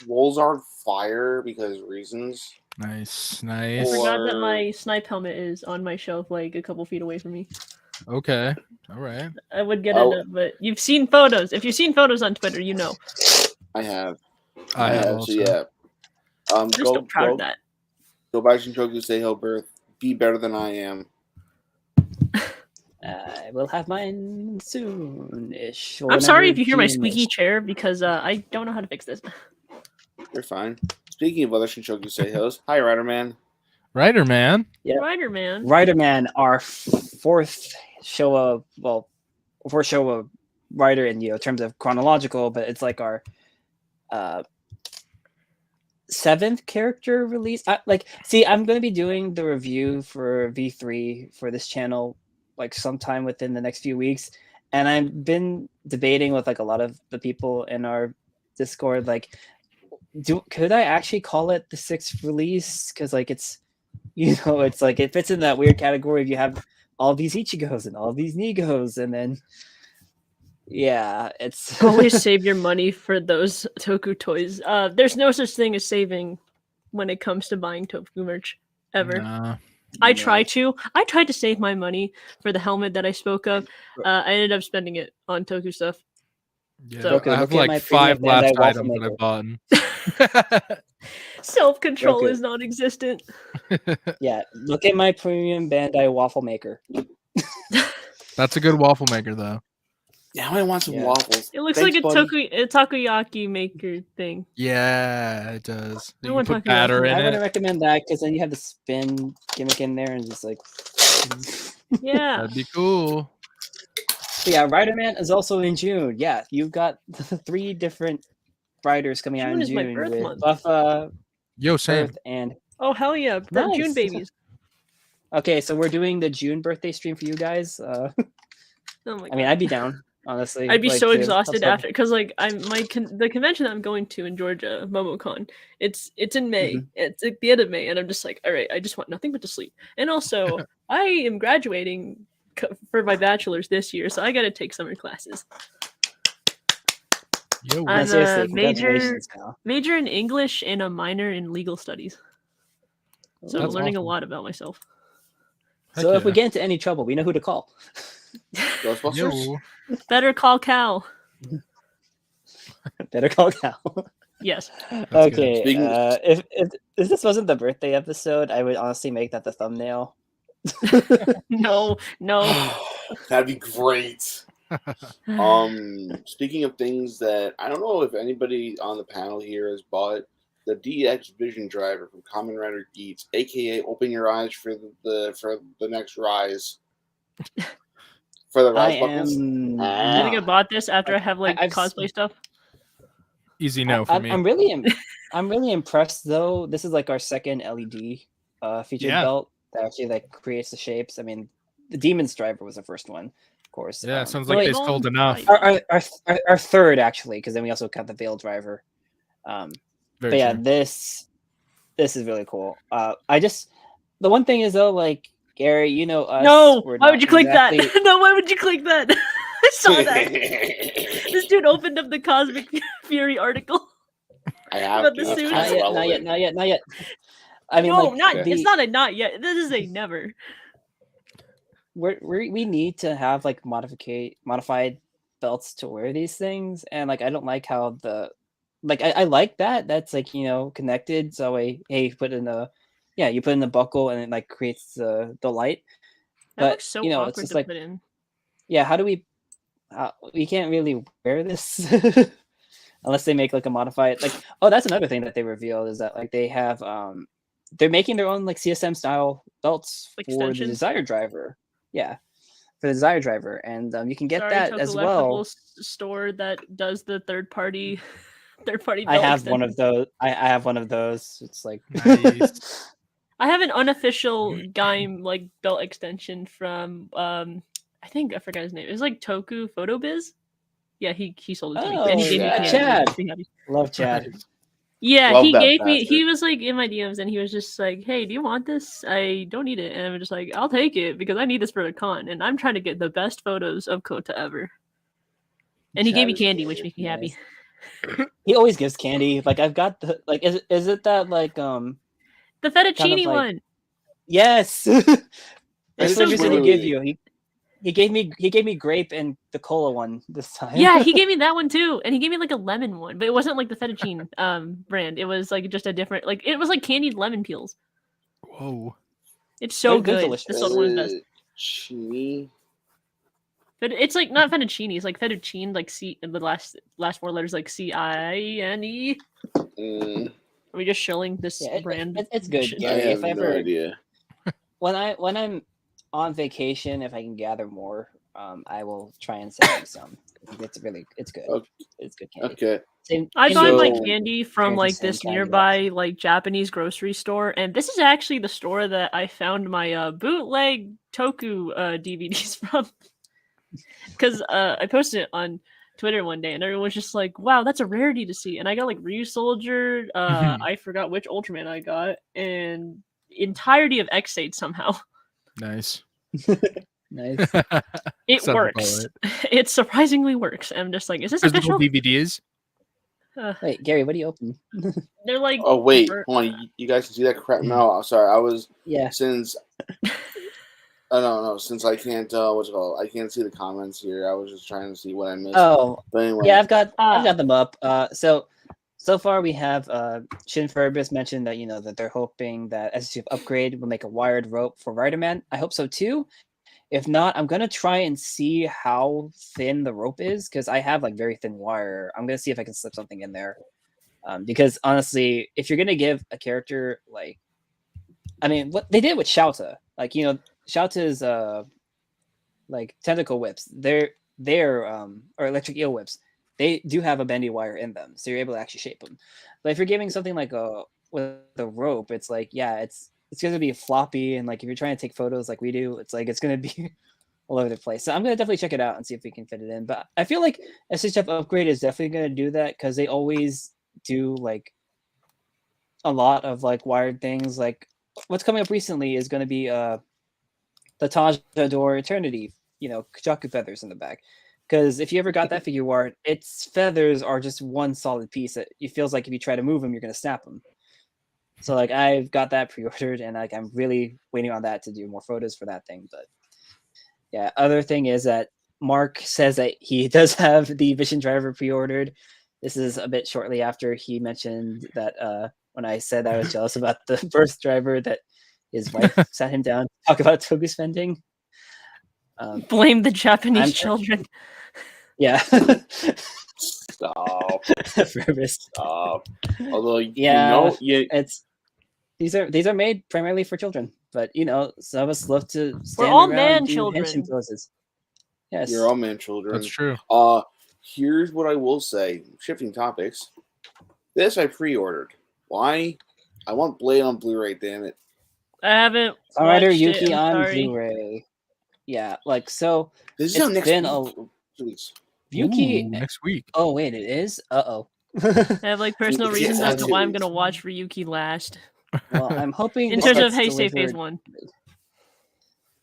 Wolzard Fire because reasons. Nice. I forgot that my snipe helmet is on my shelf, like a couple feet away from me. Okay, all right. I would get it, but you've seen photos. If you've seen photos on Twitter, you know. I have. I have. So yeah. I'm just so proud of that. Go buy some Toku Seiho Birth. Be better than I am. I will have mine soon-ish. I'm sorry whenever if you hear my June-ish. squeaky chair because I don't know how to fix this. You're fine. Speaking of other Shinshoku Seihos, hi, Rider Man. Writer man. Yep. Rider Man. Rider Man, our fourth Showa writer in terms of chronological, but it's like our seventh character release. I'm going to be doing the review for V3 for this channel like sometime within the next few weeks, and I've been debating with like a lot of the people in our Discord, like, could I actually call it the sixth release? Because like it's like it fits in that weird category if you have all these Ichigos and all these Nigos, and then it's Always save your money for those Toku toys. There's no such thing as saving when it comes to buying Toku merch ever. Nah. I tried to save my money for the helmet that I spoke of. I ended up spending it on Toku stuff. Yeah, So- Okay, I have look at my like 5 premium Bandai last waffle items that maker. I bought. Self-control Okay. is non-existent. Yeah, look at my premium Bandai waffle maker. That's a good waffle maker though. Yeah, I want some Yeah. waffles. It looks Thanks, like buddy. a takoyaki maker thing. Yeah, it does. I You want can put takoyaki. batter in I wouldn't it. recommend that because then you have the spin gimmick in there and just like. Yeah. That'd be cool. But yeah, Rider Man is also in June. Yeah, you've got 3 different riders coming out June in is my June birth with month. Buffa, Yo, Sam. Earth, and Oh hell yeah! Nice. June babies. okay, so we're doing the June birthday stream for you guys. Oh my I mean, God. I'd be down, honestly. I'd be like, so to have exhausted some- after because like the convention that I'm going to in Georgia, MomoCon. It's in May. Mhm. It's at the end of May, and I'm just like, all right, I just want nothing but to sleep. And also, I am graduating for my bachelor's this year, so I got to take summer classes. Yo, No, I'm seriously, a major congratulations, Kyle. major in English and a minor in legal studies. So I'm That's learning awesome. a lot about myself. heck So if we yeah. get into any trouble, we know who to call. Ghostbusters? Yo. Better call Cal. Better call Cal. Yes. good. Okay. Speaking- If this wasn't the birthday episode, I would honestly make that the thumbnail. No. That'd be great. Speaking of things that I don't know if anybody on the panel here has bought the DX Vision driver from Kamen Rider Geats, aka Open Your Eyes for the next Rise. For the I Rise buckles. am. I think I bought this after I have like I've cosplay stuff. Easy no for me. I'm really impressed though. This is like our second LED featured Yeah. belt that actually like creates the shapes. I mean, the Demon's driver was the first one, of course. Yeah, it sounds no, like wait, they sold enough. our third actually, because then we also got the Veil driver. Very But yeah, true. this is really cool. The one thing is though, like Gary, you know us. No, we're why not would you click that? exactly- No, why would you click that? I saw that. This dude opened up the Cosmic Fury article. I have About the to. It's suit. kind of Not yet. relevant. I mean, No, like, not. the- It's not a not yet. This is a never. we need to have like modified belts to wear these things, and like I don't like how I like that's like connected. So you put in the buckle and it like creates the light. That But, looks so it's awkward just to like put in. yeah, how do we can't really wear this unless they make like a modified that's another thing that they revealed is that like they have they're making their own like CSM style belts for the Extensions? Desire driver. Yeah, for the Desire driver, and you can get Sorry, that Toku as Electrical well. Store that does the third party. I have one of those. I have one of those. It's like Nice. I have an unofficial Gaim like belt extension from I think I forgot his name. It was like Toku Photo Biz. Yeah, he sold it to me. And he Oh, gave me yeah, candy. Chad. Pretty happy. Love Chad. Yeah, Love he that gave me. bastard. He was like in my DMs, and he was just like, "Hey, do you want this? I don't need it." And I'm just like, "I'll take it because I need this for a con, and I'm trying to get the best photos of Kota ever." And he gave me Chad is candy, good. which makes me happy. He always gives candy. Like I've got the like. Is it that like The fettuccine like- one. Yes. That's It's what so he said he good. give you. He gave me grape and the cola one this time. Yeah, he gave me that one too, and he gave me like a lemon one, but it wasn't like the fettuccine brand. It was like just a different, like it was like candied lemon peels. Whoa. It's so They're good. delicious. The soda one is best. Fettuccine. It's like not fettuccine. It's like fettuccine, like C. The last 4 letters like CINE. Mm, Are we just shilling this Yeah, brand? it's good, shit? I Gary. have If I no ever idea. when I'm on vacation, if I can gather more, I will try and send you some. It's good. Okay. It's good candy. Okay. I Same got my So- candy from Fancy like same this candy nearby like Japanese grocery store, and this is actually the store that I found my bootleg toku DVDs from. Because I posted it on Twitter one day, and everyone's just like, "Wow, that's a rarity to see." And I got like Ryu Soldier. I forgot which Ultraman I got, and entirety of X8 somehow. Nice. Nice. It Sounds about works. It surprisingly works. I'm just like, is this Physical official? DVDs. Wait, Gary, what do you open? They're like, Oh wait, hold on. You guys can see that crap? No, I'm sorry. I was Yeah. since. No. Since I can't, what's it called? I can't see the comments here. I was just trying to see what I missed. Oh, But anyway, yeah, I've got them up. So far we have Shin Furbus mentioned that that they're hoping that SSF upgrade will make a wired rope for Riderman. I hope so too. If not, I'm gonna try and see how thin the rope is because I have like very thin wire. I'm gonna see if I can slip something in there. Because honestly, if you're gonna give a character like, I mean, what they did with Shouta, like Shouta's like tentacle whips, they're or electric eel whips, they do have a bendy wire in them, so you're able to actually shape them. But if you're giving something like with a rope, it's like it's going to be floppy, and like if you're trying to take photos like we do, it's like it's going to be all over the place. So I'm going to definitely check it out and see if we can fit it in. But I feel like SHF upgrade is definitely going to do that because they always do like a lot of like wired things. Like what's coming up recently is going to be the Taja Door Eternity, Kajaku feathers in the back. Because if you ever got that figure art, its feathers are just one solid piece. It feels like if you try to move them, you're going to snap them. So like I've got that pre-ordered, and like I'm really waiting on that to do more photos for that thing. But yeah, other thing is that Mark says that he does have the Vision Driver pre-ordered. This is a bit shortly after he mentioned that when I said I was jealous about the Birth Driver, that his wife sat him down to talk about toku spending. blame the Japanese children. Yeah. stop. Stop. Although it's these are made primarily for children, but some of us love to stand all around man and do children. henshin poses. Yes, you're all man children. That's true. Here's what I will say. Shifting topics. This I pre-ordered. Why? I want Blade on Blu-ray. Damn it. I haven't Songwriter watched Yuki it, I'm on sorry. Blu-ray. Yeah, like so. This is It's out next been week. Please. Yuki. Ooh, next week. Oh wait, it is. I have like personal It's reasons out as to 2 why I'm weeks. gonna watch Ryuki last. Well, I'm hoping In this terms of gets Heisei Phase delivered. 1.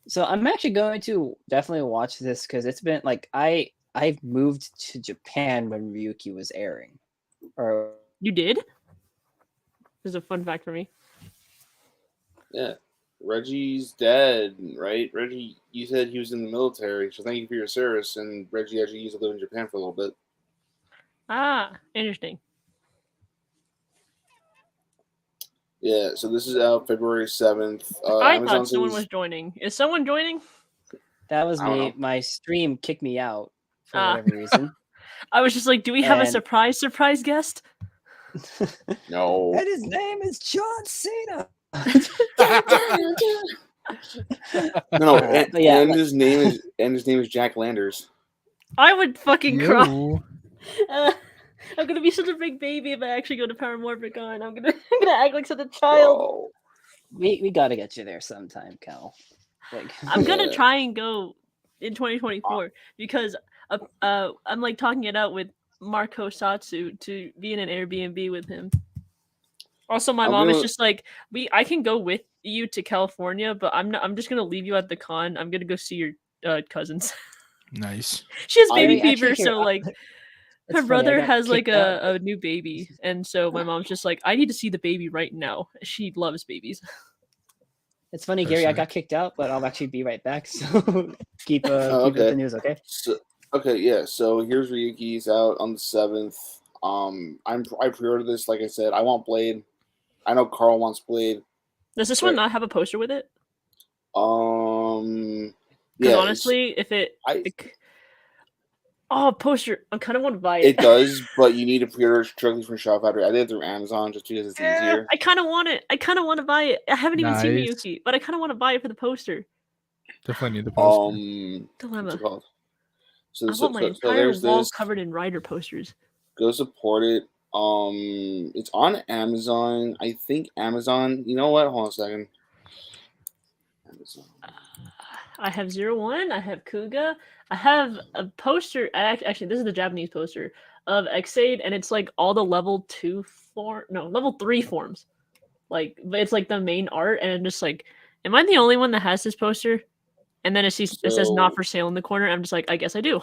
So I'm actually going to definitely watch this because it's been like I've moved to Japan when Ryuki was airing. Or You did? This is a fun fact for me. Yeah. Reggie's dead, right? Reggie, you said he was in the military, so thank you for your service. And Reggie actually used to live in Japan for a little bit. Ah, interesting. Yeah, so this is out February 7th. I Amazon thought someone says- was joining. Is someone joining? that was I don't me. know. My stream kicked me out for Ah. whatever reason. I was just like, do we have a And- surprise guest? No. And his name is John Cena. No, and, But yeah, and like- his name is Jack Landers. I would fucking cry. Yo. I'm gonna be such a big baby if I actually go to Paramorphicon. I'm gonna act like such a child. Oh. we gotta get you there sometime, Cal. Like I'm gonna Yeah. try and go in 2024 because I'm like talking it out with Marco Satsu to be in an Airbnb with him. Also, my I'm mom is gonna- just like, I can go with you to California, but I'm just gonna leave you at the con. I'm gonna go see your cousins. Nice. She has I- baby Actually, fever, here, so like it's her funny, I brother got has like kicked out. a new baby, and so my mom's just like, I need to see the baby right now. She loves babies. It's funny, That's Gary. I sick. got kicked out, but I'll actually be right back. So keep Oh, keep with okay. the news, okay? So, okay, yeah. So here's Ryuki's out on the 7th. I pre-ordered this. Like I said, I want Blade. I know Carl wants Blade. Does this Right. one not have a poster with it? Yeah. Because honestly, if it, I- Oh, poster. I kind of want to buy It does, but you need to pre-order directly from Shop Factory. I did it through Amazon just because it's easier. I kind of want it. I kind of want to buy it. I haven't even seen Nice. Miyuki, but I kind of want to buy it for the poster. Definitely need the poster. What's Dilemma. it called? I want my entire there's wall this. covered in Rider posters. Go support it. It's on Amazon. I think Amazon. You know what? Hold on a second. Amazon. I have 01. I have Kuga. I have a poster. Actually, this is the Japanese poster of Xaid, and it's like all the level 3 forms. Like, it's like the main art, and I'm just like, am I the only one that has this poster? And then it says not for sale in the corner. I'm just like, I guess I do.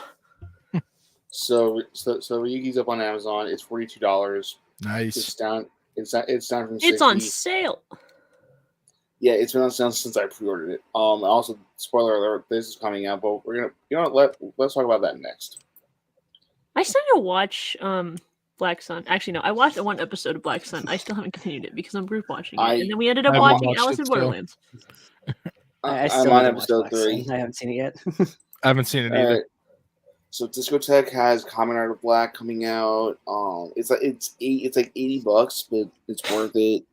So Ryugi's up on Amazon. It's $42. Nice. It's down. It's down from 60. It's on sale. Yeah, it's been on sale since I pre-ordered it. Also, spoiler alert, this is coming out, but we're gonna let's talk about that next. I still need to watch Black Sun. Actually, no, I watched one episode of Black Sun. I still haven't continued it because I'm group watching it, and then we ended up haven't watching watched Alice it in still. Borderlands. I I'm still on haven't watched episode Black Sun. 3. I haven't seen it yet. I haven't seen it All either. right. So Discotheque has Kamen Rider Black coming out. It's like $80, but it's worth it.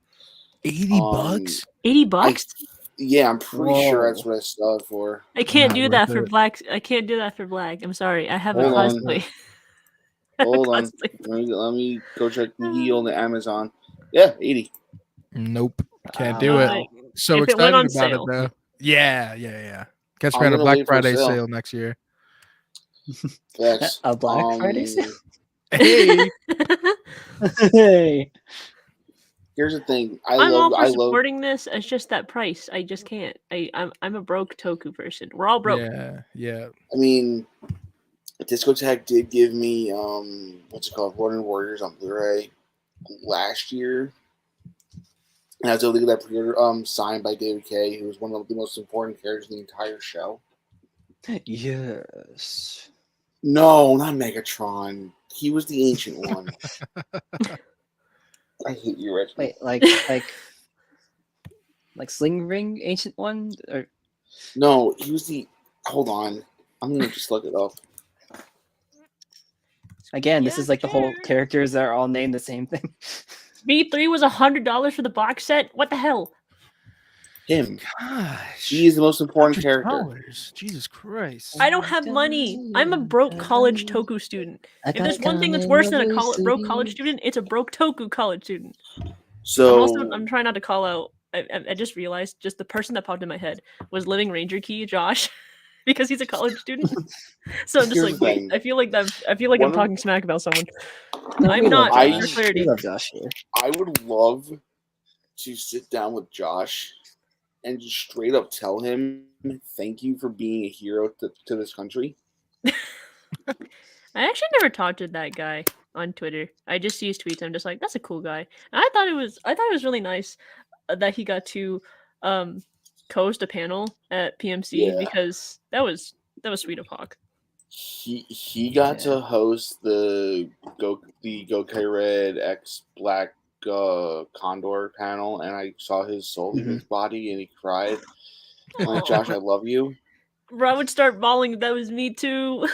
$80? $80? Yeah, I'm pretty sure Whoa. that's what I saw it for. I can't Not do worth that for it. Black. I can't do that for Black. I'm sorry. I have a Hold on. cosplay. I have a Hold on. cosplay. Let me go check Yield on the Amazon. Yeah, 80. Nope. Can't do it. Uh, So if it went excited on about sale. it though. Yeah. Catch I'm me on a gonna Black wait for a Friday sale. sale next year. Yes. A Black Friday sale? Hey, Hey. Here's the thing. I'm all for supporting this. It's just that price. I just can't. I'm a broke toku person. We're all broke. yeah. I mean, Discotheque did give me what's it called, Ronin Warriors on Blu-ray last year, and I was able to get that pre-order signed by David Kay, who was one of the most important characters in the entire show. Yes. No, not Megatron. He was the ancient one. I hate you, Reggie. Wait, like Sling Ring, ancient one, or No, he was the. Hold on, I'm gonna just look it up. again, this is like the whole characters that are all named the same thing. B3 was $100 for the box set. What the hell? Him. Gosh. He is the most important character. $100. Jesus Christ. I don't have money. I'm a broke college toku student. If there's one thing that's worse than a broke college student, it's a broke toku college student. So I'm trying not to call out. I just realized just the person that popped in my head was Living Ranger Key, Josh, because he's a college student. So I'm just Here's like, the wait, thing. I feel like One I'm of- talking smack about someone. No, I'm we not. love I- For Josh. clarity. We love Josh here. I would love to sit down with Josh and just straight up tell him thank you for being a hero to this country. I actually never talked to that guy on Twitter. I just see his tweets. I'm just like, that's a cool guy. And I thought it was really nice that he got to host a panel at PMC Yeah. because that was sweet of Hawk. He got to host the Gokai Red X Black Condor panel, and I saw his soul leave his body, and he cried. I'm like, Josh, I love you. Bro, I would start bawling. That was me too.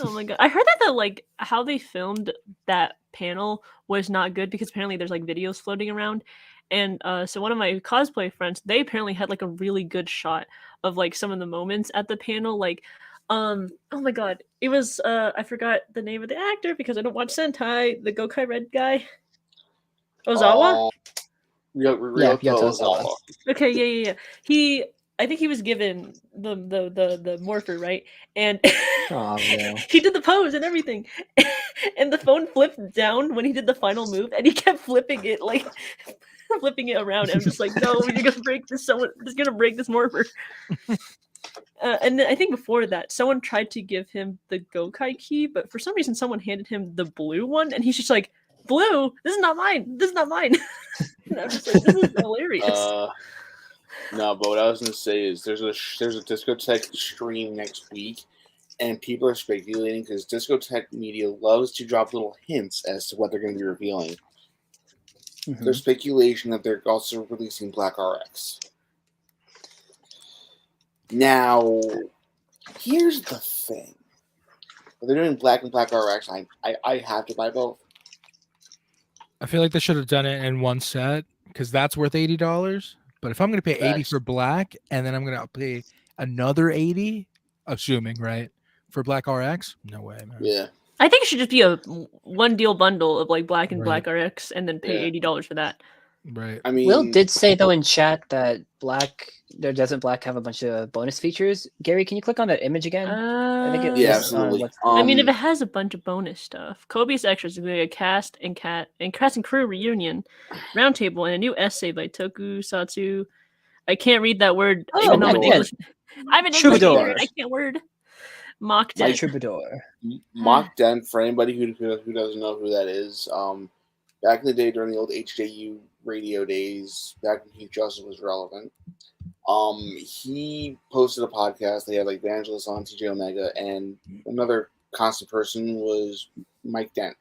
Oh my god! I heard that like how they filmed that panel was not good because apparently there's like videos floating around, and so one of my cosplay friends, they apparently had like a really good shot of like some of the moments at the panel. Like, oh my god, it was I forgot the name of the actor because I don't watch Sentai. The Gokai Red guy, Ozawa. Ryoto Ryoto Ozawa. Ozawa. Okay, yeah. I think he was given the morpher, right? And Oh, no. he did the pose and everything. And the phone flipped down when he did the final move, and he kept flipping it like flipping it around. And I'm just like, no, you're gonna break this. Someone is gonna break this morpher. And then I think before that, someone tried to give him the Gokai key, but for some reason, someone handed him the blue one, and he's just like, "Blue? This is not mine. This is not mine." And I'm just like, "This is hilarious." No, but what I was gonna say is there's a Discotheque stream next week, and people are speculating because Discotheque media loves to drop little hints as to what they're going to be revealing. Mhm. There's speculation that they're also releasing Black RX. Now, here's the thing. If they're doing Black and Black RX, I have to buy both. I feel like they should have done it in one set because that's worth $80. But if I'm going to pay 80 Facts. for Black and then I'm going to pay another 80, assuming, right, for Black RX, no way, man. Yeah. I think it should just be a one deal bundle of like Black and Right. Black RX, and then pay Yeah. $80 for that. Right. I mean, Will did say though in chat that doesn't Black have a bunch of bonus features? Gary, can you click on that image again? I think it yeah, lists on absolutely. what's- I mean, if it has a bunch of bonus stuff, Kobe's Extras is going to be a cast and crew reunion, roundtable, and a new essay by Tokusatsu. I can't read that word. Oh, even though I'm an yeah. English. I'm an English Troubadour. major. I can't word. Mock My Dead. Troubadour. Mock Dent, for anybody who doesn't know who that is, back in the day during the old HJU radio days, back when Heath Justice was relevant, he posted a podcast. They had like Vangelis on, TJ Omega, and another constant person was Mike Dent.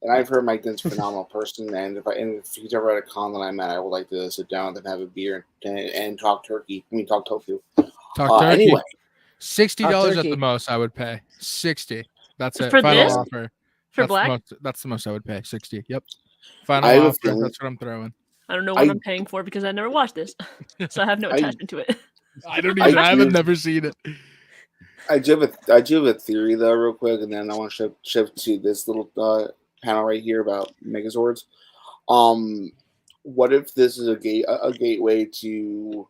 And I've heard Mike Dent's a phenomenal person, and if he's ever at a con that I'm at, I would like to sit down with him, have a beer, and talk turkey. I mean, talk tofu. Talk turkey. Anyway, $60 at turkey. the most I would pay. 60. That's it. For Final this? offer. For That's Black? that's the most I would pay. 60. Yep. Final I have a offer. feeling- That's what I'm throwing. I don't know what I'm paying for because I never watched this, so I have no attachment to it. I don't I even. I haven't do. never seen it. I do have a theory though, real quick, and then I want to shift to this little panel right here about Megazords. What if this is a gateway to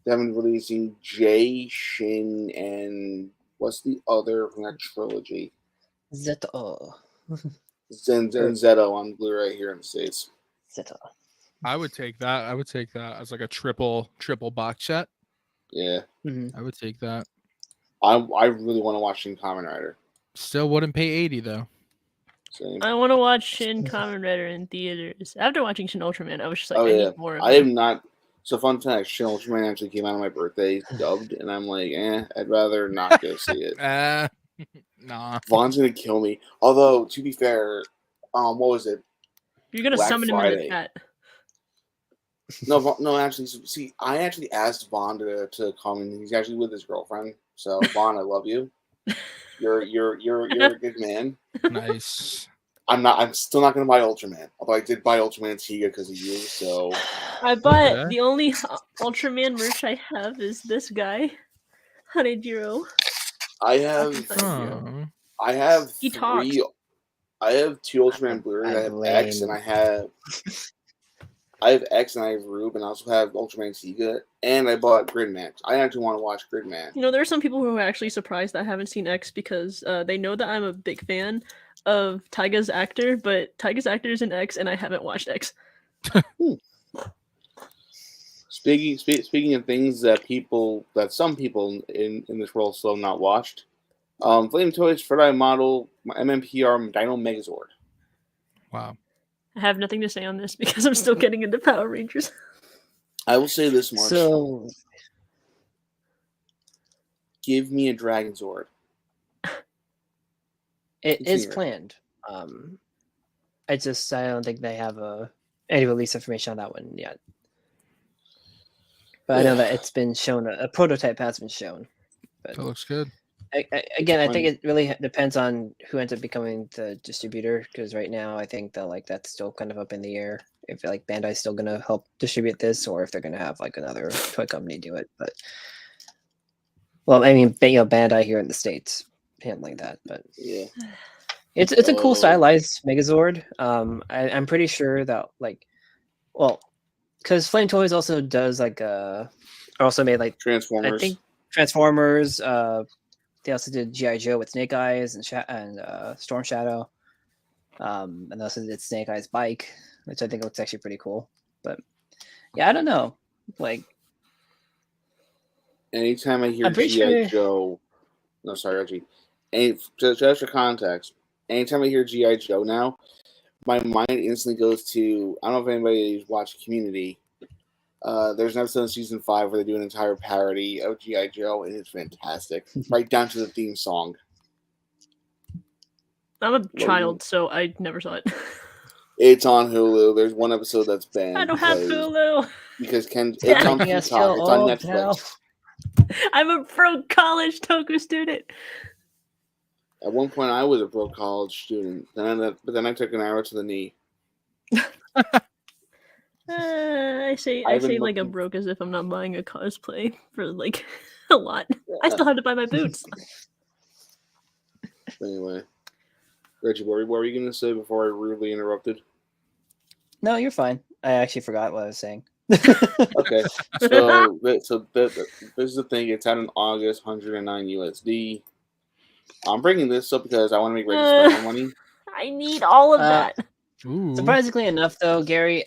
them releasing Jay, Shin, and what's the other from that trilogy? Zeta. Zeto on Blu-ray here in the States. Zeta. I would take that. I would take that as like a triple box set. Yeah, Mhm. I would take that. I really want to watch Shin Kamen Rider. Still wouldn't pay 80 though. Same. I want to watch Shin Kamen Rider in theaters. After watching Shin Ultraman, I was just like, Oh I yeah, need more of I it. am not. So fun fact: Shin Ultraman actually came out on my birthday, dubbed, and I'm like, I'd rather not go see it. Nah. Vaughn's gonna kill me. Although, to be fair, what was it? You're gonna Black summon him in Friday. the chat. No, actually, see, I actually asked Vaughn to come, and he's actually with his girlfriend. So, Vaughn, I love you. You're a good man. Nice. I'm still not gonna buy Ultraman. Although I did buy Ultraman Tiga because of you. So I bought Okay. the only Ultraman merch I have is this guy, Hanejiro. I have Oh. I have He three. talks. I have two Ultraman Blu-rays. I have X, and I have X, and I have Rube, and I also have Ultraman Tiga, and I bought Gridman. I actually want to watch Gridman. You know, there are some people who are actually surprised that I haven't seen X because they know that I'm a big fan of Taiga's actor, but Taiga's actor is in X, and I haven't watched X. Speaking of things that some people in this world still have not watched, Flame Toys Fred Eye model MMPR Dino Megazord. Wow. I have nothing to say on this because I'm still getting into Power Rangers. I will say this much: So give me a Dragon Zord. it is Continue. planned. I don't think they have any release information on that one yet. But I know that it's been shown. A prototype has been shown. But That looks good. I think it really depends on who ends up becoming the distributor. Because right now, I think that that's still kind of up in the air. If Bandai's still going to help distribute this, or if they're going to have another toy company do it. But Bandai here in the States handling that. But Yeah. it's a cool Oh. stylized Megazord. I'm pretty sure that because Flame Toys also does also made Transformers. I think Transformers. They also did G.I. Joe with Snake Eyes and Storm Shadow. And they also did Snake Eyes Bike, which I think looks actually pretty cool. But yeah, I don't know. Anytime I hear I'm pretty G.I. sure- Joe, no, sorry, Reggie. Just for context, anytime I hear G.I. Joe now, my mind instantly goes to, I don't know if anybody's watched Community. There's an episode in season 5 where they do an entire parody of G.I. Joe, and it's fantastic. Right down to the theme song. I'm a child, so I never saw it. It's on Hulu. There's one episode that's banned. I don't have Hulu. Because it's on Making us Peacock. feel It's on old Netflix. now. I'm a pro college toku student. At one point, I was a broke college student. But then I took an arrow to the knee. I say I've been like I'm looking- broke as if I'm not buying a cosplay for like a lot. I still have to buy my boots. Anyway, Reggie, what were you going to say before I rudely interrupted? No, you're fine. I actually forgot what I was saying. Okay, so this is the thing. It's at an August 109 USD. I'm bringing this up because I want to make Reggie spend more money. I need all of that. Ooh. Surprisingly enough, though, Gary,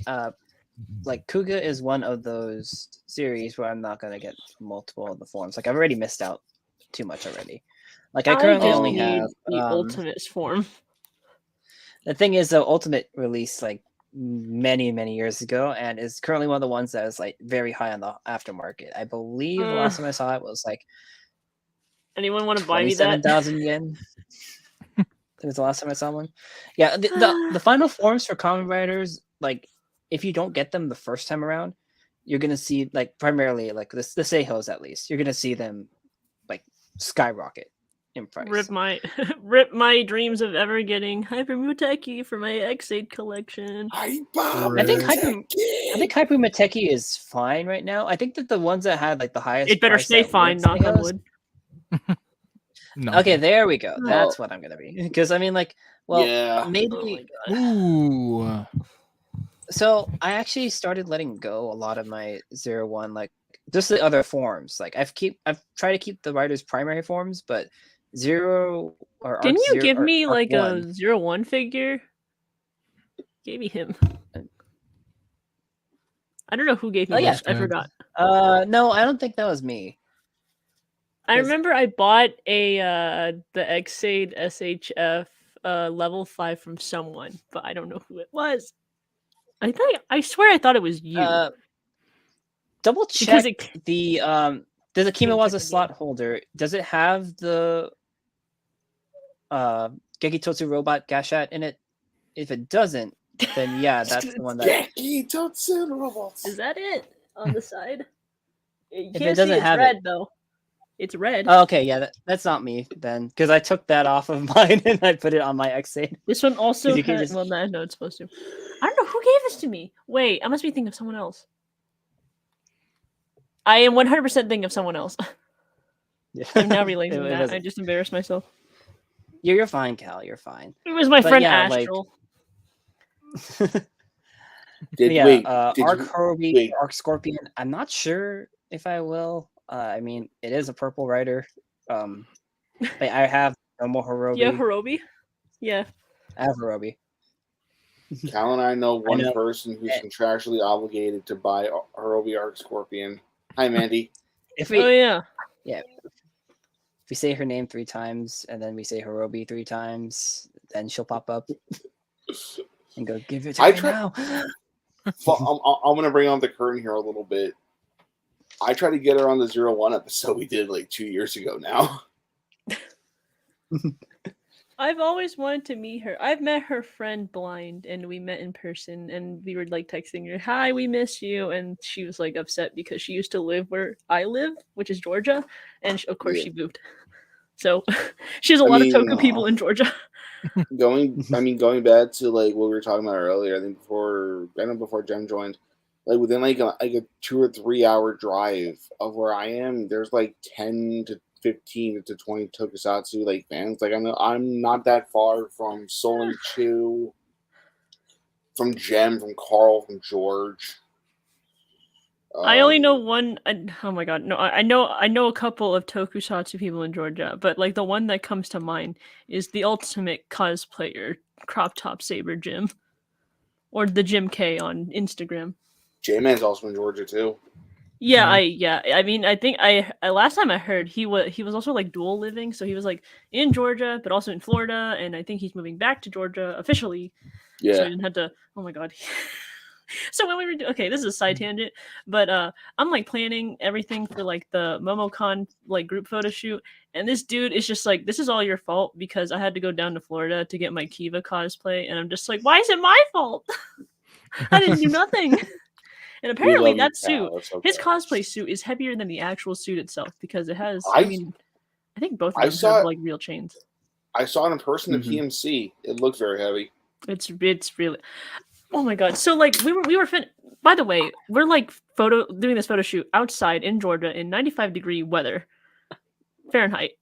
like Kuga is one of those series where I'm not gonna get multiple of the forms. Like I've already missed out too much already. Like I currently just only need have the Ultimates form. The thing is, the Ultimate released like many years ago, and is currently one of the ones that is like very high on the aftermarket. I believe the last time I saw it was like Anyone want to buy me that? 27,000 yen. That was the last time I saw one. Yeah, the final forms for Kamen Riders, like if you don't get them the first time around, you're gonna see like primarily like the Seihos at least, you're gonna see them like skyrocket in price. Rip my dreams of ever getting Hyper Muteki for my X8 collection. I think Hyper Muteki is fine right now. I think that the ones that had like the highest It better price stay that fine, weren't knock on Seihos- wood. No. Okay, there we go. No. That's what I'm gonna be. Because I mean, like, well, Yeah. maybe. Oh my god. Ooh. So I actually started letting go a lot of my 01, like just the other forms. Like I've tried to keep the writer's primary forms, but Zero or Can Arc you Zero, give or me Arc like 1. a 01 figure? Gave me him. I don't know who gave me Oh, yeah. this. I forgot. No, I don't think that was me. I 'Cause- remember I bought the X8 SHF level 5 from someone, but I don't know who it was. I swear I thought it was you. Double Because check the does the Can't check Kimawaza again. slot holder, does it have the Gekitotsu robot Gashat in it? If it doesn't, then yeah, that's the one that Is that it on the side? You If can't it doesn't see it's have red it- though. It's red. Oh, okay, yeah, that's not me then, because I took that off of mine and I put it on my X8. This one also 'cause you can't has. just- Well, no, it's supposed to. I don't know who gave this to me. Wait, I must be thinking of someone else. I am 100% thinking of someone else. Yeah. I'm now realizing It that. I wasn't- just embarrassed myself. You're fine, Cal. You're fine. It was my But friend yeah, like- Astral. Yeah, Arc Arc Horobi, Arc Scorpion. I'm not sure if I will. I mean, it is a purple rider. But I have Nomo Horobi. Yeah, Hirobi. Yeah. I have Horobi. Cal and I know one know. person who's contractually obligated to buy Hirobi Arc Scorpion. Hi, Mandy. If we Oh yeah. if we say her name 3 times and then we say Horobi 3 times, then she'll pop up and go, give it to I me try- now. I'm going to bring on the curtain here a little bit. I tried to get her on the 01 episode we did like 2 years ago now. I've always wanted to meet her. I've met her friend Blind, and we met in person, and we were like texting her, "Hi, we miss you," and she was like upset because she used to live where I live, which is Georgia, and of course Yeah. she moved. So she has a lot of Toku people in Georgia. Going back to like what we were talking about earlier, I think before Jem joined, like within like a 2 or 3 hour drive of where I am, there's like 10 to 15 to 20 tokusatsu like fans. Like I'm not that far from Soul and Chew, from Jem, from Carl, from George. I only know one. Oh my god, no! I know a couple of Tokusatsu people in Georgia, but like the one that comes to mind is the ultimate cosplayer, crop top saber Jim, or the Jim K on Instagram. J-Man's also in Georgia too. Yeah, I mean, I think I last time I heard he was also like dual living, so he was like in Georgia but also in Florida, and I think he's moving back to Georgia officially. So Yeah. I didn't have to. Oh my god. So when we were okay, this is a side tangent, but I'm like planning everything for like the MomoCon like group photo shoot, and this dude is just like, "This is all your fault because I had to go down to Florida to get my Kiva cosplay," and I'm just like, "Why is it my fault? I didn't do nothing." And apparently We love that you, suit, Cal. It's okay. his cosplay suit, is heavier than the actual suit itself because it has. I I think both of I them saw have it- like real chains. I saw it in person at Mhm. PMC. It looked very heavy. It's really. Oh my god! So like we were By the way, we're like doing this photo shoot outside in Georgia in 95-degree weather, Fahrenheit,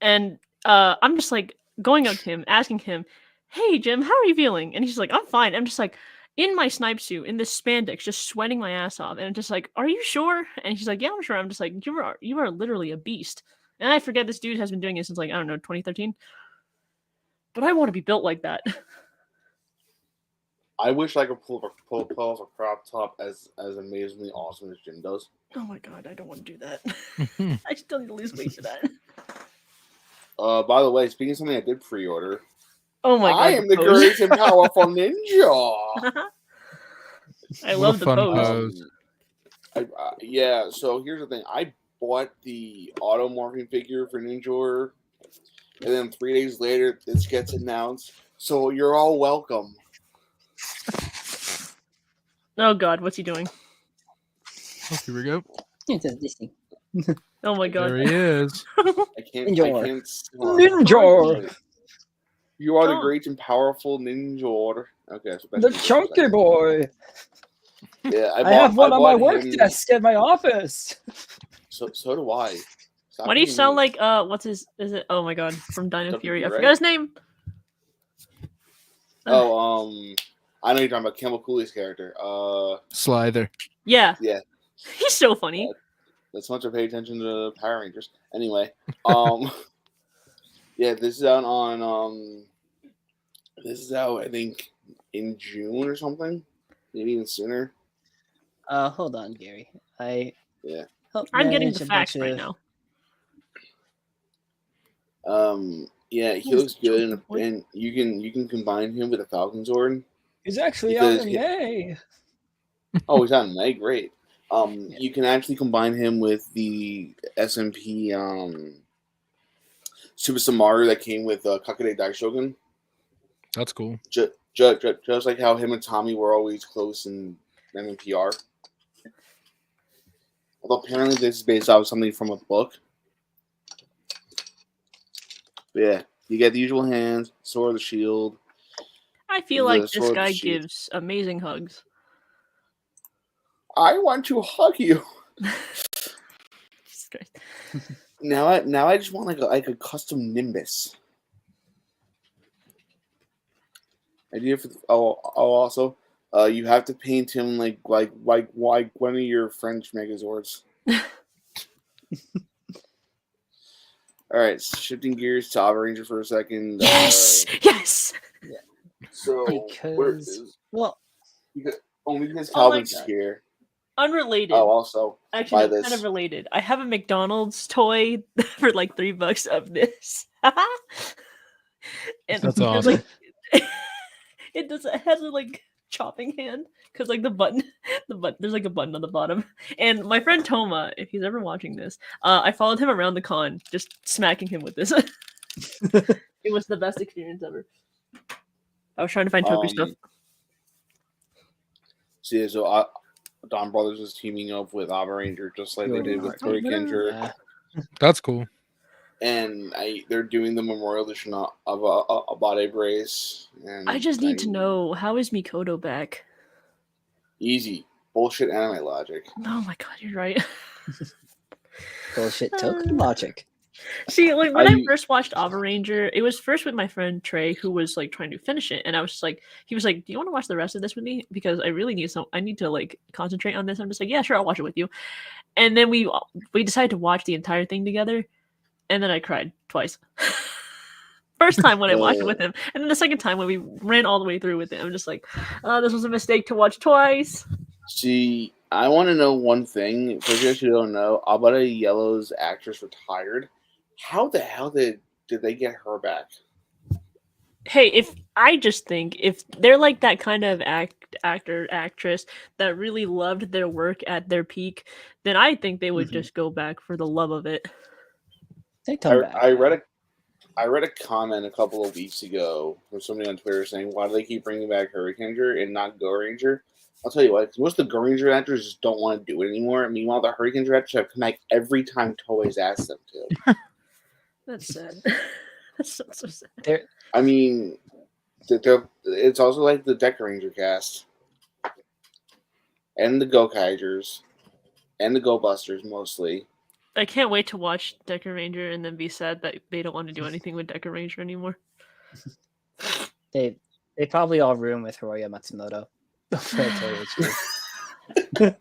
and I'm just like going up to him, asking him, "Hey Jim, how are you feeling?" And he's like, "I'm fine." I'm just like in my snipe suit in this spandex, just sweating my ass off, and I'm just like, "Are you sure?" And he's like, "Yeah, I'm sure." I'm just like, "You are literally a beast." And I forget this dude has been doing it since like I don't know 2013. But I want to be built like that. I wish I could pull off a crop top as amazingly awesome as Jim does. Oh my god, I don't want to do that. I still need to lose weight for that. By the way, speaking of something I did pre-order, Oh my god. I am the pose. great and powerful ninja. I What love a the fun pose. pose. Yeah, so here's the thing. I bought the automorphing figure for Ninja Order, and then 3 days later, this gets announced. So you're all welcome. Oh god, what's he doing? Oh, here we go. It's a Disney. Oh my god. There he is. I can't. Ninja. I can't. Ninja. You are the Oh. great and powerful Ninja Order. Okay, so The chunky boy. Yeah, I have one on my bought work him- desk at my office. So do I. Stop Why do you being sound mean. like what's his is it oh my god, from Dino WB, Fury. I right? forgot his name. Oh, I know you're talking about Campbell Cooley's character. Slither. Yeah. Yeah. He's so funny. Let's not pay attention to Power Rangers. Anyway, yeah, this is out on this is out I think in June or something, maybe even sooner. Hold on, Gary. Yeah. I'm getting manage the a facts bunch right of- now. Yeah, he Who's looks the good, chunky boy? and you can combine him with a Falcon Sword. He's actually Because out in he- May. Oh, he's on May, great. Yeah. You can actually combine him with the SMP Super Samaru that came with Kakade Daishogun. That's cool. Just like how him and Tommy were always close in MMPR. Although apparently this is based off of something from a book. But yeah, you get the usual hands, sword, the shield. I feel The like this sword guy shield. gives amazing hugs. I want to hug you. Jesus Christ. Now I just want like a custom Nimbus. Idea for also you have to paint him like one of your French Megazords. All right, shifting gears to Power Ranger for a second. Yes! Yes! So Because- Well, only because Oh my Calvin's God. here. Unrelated. Oh, also Actually, buy no, kind this. of related. I have a McDonald's toy for like $3 of this. And That's there's, awesome. like, it has a like chopping hand because like the button there's like a button on the bottom. And my friend Toma, if he's ever watching this, I followed him around the con, just smacking him with this. It was the best experience ever. I was trying to find toku stuff. So yeah, so Don Brothers is teaming up with Power Ranger just like they did with Tori Kendra. yeah. That's cool. And they're doing the Memorial Edition of Abade Brace. And I just need to know, how is Mikoto back? Easy. Bullshit anime logic. Oh my god, you're right. Bullshit token logic. See, like when I I- first watched Ava Ranger, it was first with my friend Trey, who was like trying to finish it, and I was just like, he was like, "Do you want to watch the rest of this with me? Because I really need I need to like concentrate on this." I'm just like, "Yeah, sure, I'll watch it with you." And then we decided to watch the entire thing together, and then I cried twice. First time when I watched it with him, and then the second time when we ran all the way through with it, I'm just like, "Oh, this was a mistake to watch twice." See, I want to know one thing. For those who don't know, Abade Yellow's actress retired. How the hell did they get her back? Hey, if they're like that kind of actress that really loved their work at their peak, then I think they would Mhm. just go back for the love of it. They come back. I read a comment a couple of weeks ago from somebody on Twitter saying, "Why do they keep bringing back Hurricane Ranger and not Go Ranger?" I'll tell you what, 'cause most of the Go Ranger actors just don't want to do it anymore. Meanwhile, the Hurricane Ranger actors have come back every time Toei's asked them to. That's sad. That's so sad. I mean, it's also like the Deca Ranger cast. And the Go-Kaigers. And the Go-Busters, mostly. I can't wait to watch Deca Ranger and then be sad that they don't want to do anything with Deca Ranger anymore. They probably all room with Hiroya Matsumoto. The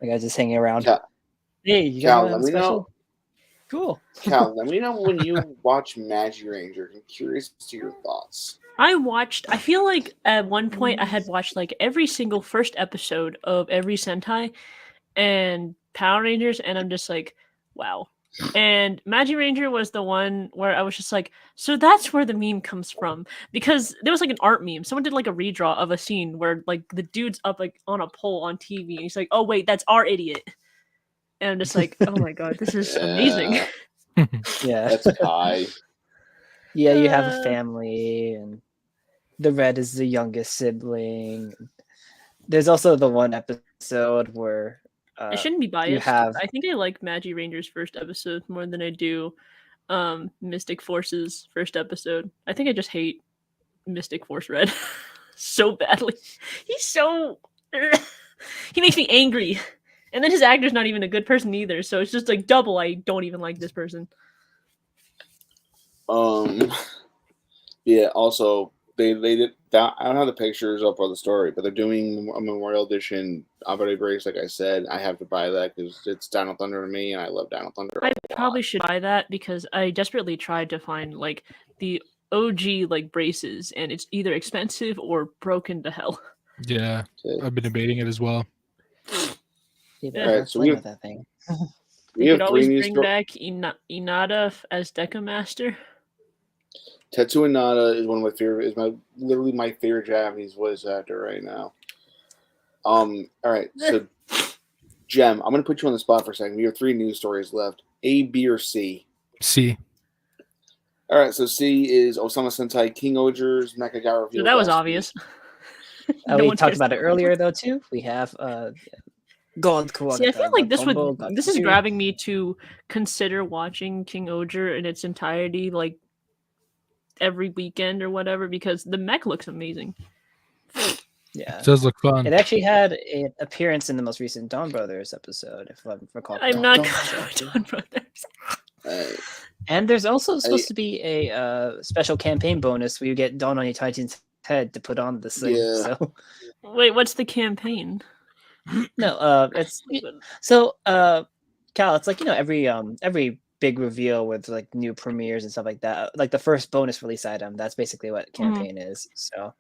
guy's just hanging around. Hey, you Cal, got let me special? know. Cool. Cal, let me know when you watch Magi Ranger. I'm curious to your thoughts. I feel like at one point I had watched like every single first episode of every Sentai and Power Rangers, and I'm just like, wow. And Magi Ranger was the one where I was just like, so that's where the meme comes from. Because there was like an art meme. Someone did like a redraw of a scene where like the dude's up like on a pole on TV, and he's like, oh wait, that's our idiot. And I'm just like, oh my god, this is amazing. Yeah. That's Kai. Yeah, you have a family, and the Red is the youngest sibling. There's also the one episode where I shouldn't be biased. have- I think I like Magi Ranger's first episode more than I do Mystic Force's first episode. I think I just hate Mystic Force Red so badly. He's so he makes me angry. And then his actor's not even a good person either, so it's just like double I don't even like this person. Yeah, also they did that. I don't have the pictures up or the story, but they're doing a Memorial Edition Abare Brace. Like I said, I have to buy that because it's Dino Thunder to me, and I love Dino Thunder. I probably should buy that because I desperately tried to find like the OG like braces, and it's either expensive or broken to hell. Yeah, I've been debating it as well. Yeah, Alright, so with that thing. We You have could three always new bring back Inada as Deca Master. Tetsuya Inada is one of my favorite. Is literally my favorite Japanese voice actor right now. All right, so Jem, I'm gonna put you on the spot for a second. We have 3 news stories left: A, B, or C. C. All right, so C is Osama Sentai King Oger's Mecha Guy reveal. So that was last obvious. We one talked cares about it about earlier though too. We have God. See, I feel like this is grabbing. grabbing me to consider watching King Oger in its entirety, like every weekend or whatever, because the mech looks amazing. Yeah, It does look fun. it actually had an appearance in the most recent Dawn Brothers episode, if I recall. I'm not correctly. Dawn Brothers. And there's also supposed to be a special campaign bonus where you get Dawn on your Titan's head to put on the thing. Yeah. So Wait, what's the campaign? no, it's so Cal, it's like every big reveal with like new premieres and stuff like that. Like the first bonus release item, that's basically what campaign is. So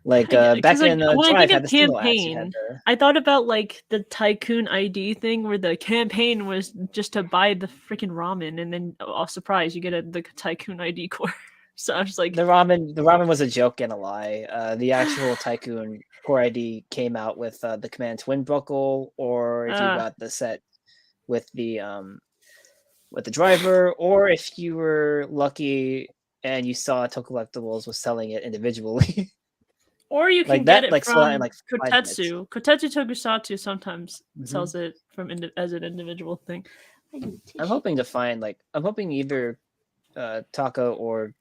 like back like, in when I Drive think had of the single ads, you campaign, had the- I thought about like the Tycoon ID thing where the campaign was just to buy the freaking ramen, and then surprise, you get the Tycoon ID core. So I was like, the ramen was a joke and a lie. The actual Tycoon core ID came out with the Command Twin Buckle, or if you got the set with the driver, or if you were lucky and you saw Toku Collectibles was selling it individually. or you can Like that, get it like, sold from out in, like, 5 minutes. Kotetsu. Kotetsu Tokusatsu sometimes Mhm. sells it from as an individual thing. I'm hoping to find either Taco or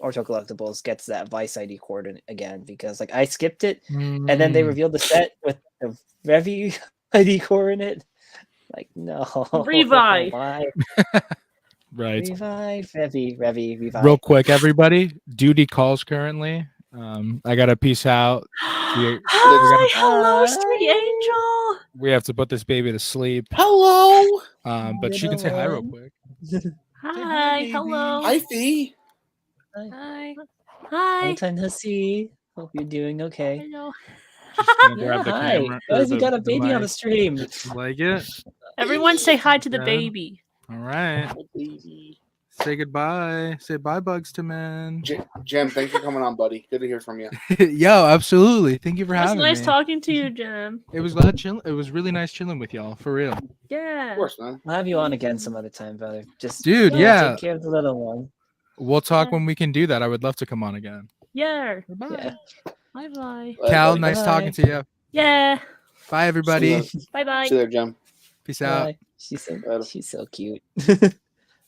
Toku Collectibles gets that Vice ID cord again, because like I skipped it and then they revealed the set with the Revi ID core in it. Like no, Revi. Why? Right. Revi, Revi. Real quick, everybody. Duty calls currently. I gotta peace out. Hi, hello, sweet angel. We have to put this baby to sleep. Hello. But she can say hi real quick. Hi, baby. hello. Hi, Fee. Hi. Long Hi. time no see. Hope you're doing okay. Hello. She's gonna grab the Hi. camera. Why or has he got a the baby on the mic. stream? You like it? Everyone say hi to the Yeah. baby. All right. Baby. Say goodbye. Say bye, Bugz2Men. Jem, thanks for coming on, buddy. Good to hear from you. Yo, absolutely. Thank you for It was having nice me. talking to you, Jem. It was It was really nice chilling with y'all, for real. Yeah. Of course, man. I'll have you on again some other time, brother. Just Dude, yeah. take care of the little one. We'll talk Yeah. when we can do that. I would love to come on again. Yeah. Bye. Yeah. Bye bye. Cal, buddy. nice Bye. talking to you. Yeah. Bye, everybody. See Bye bye. you there, Jem. Peace out. Bye. She's Bye. so cute.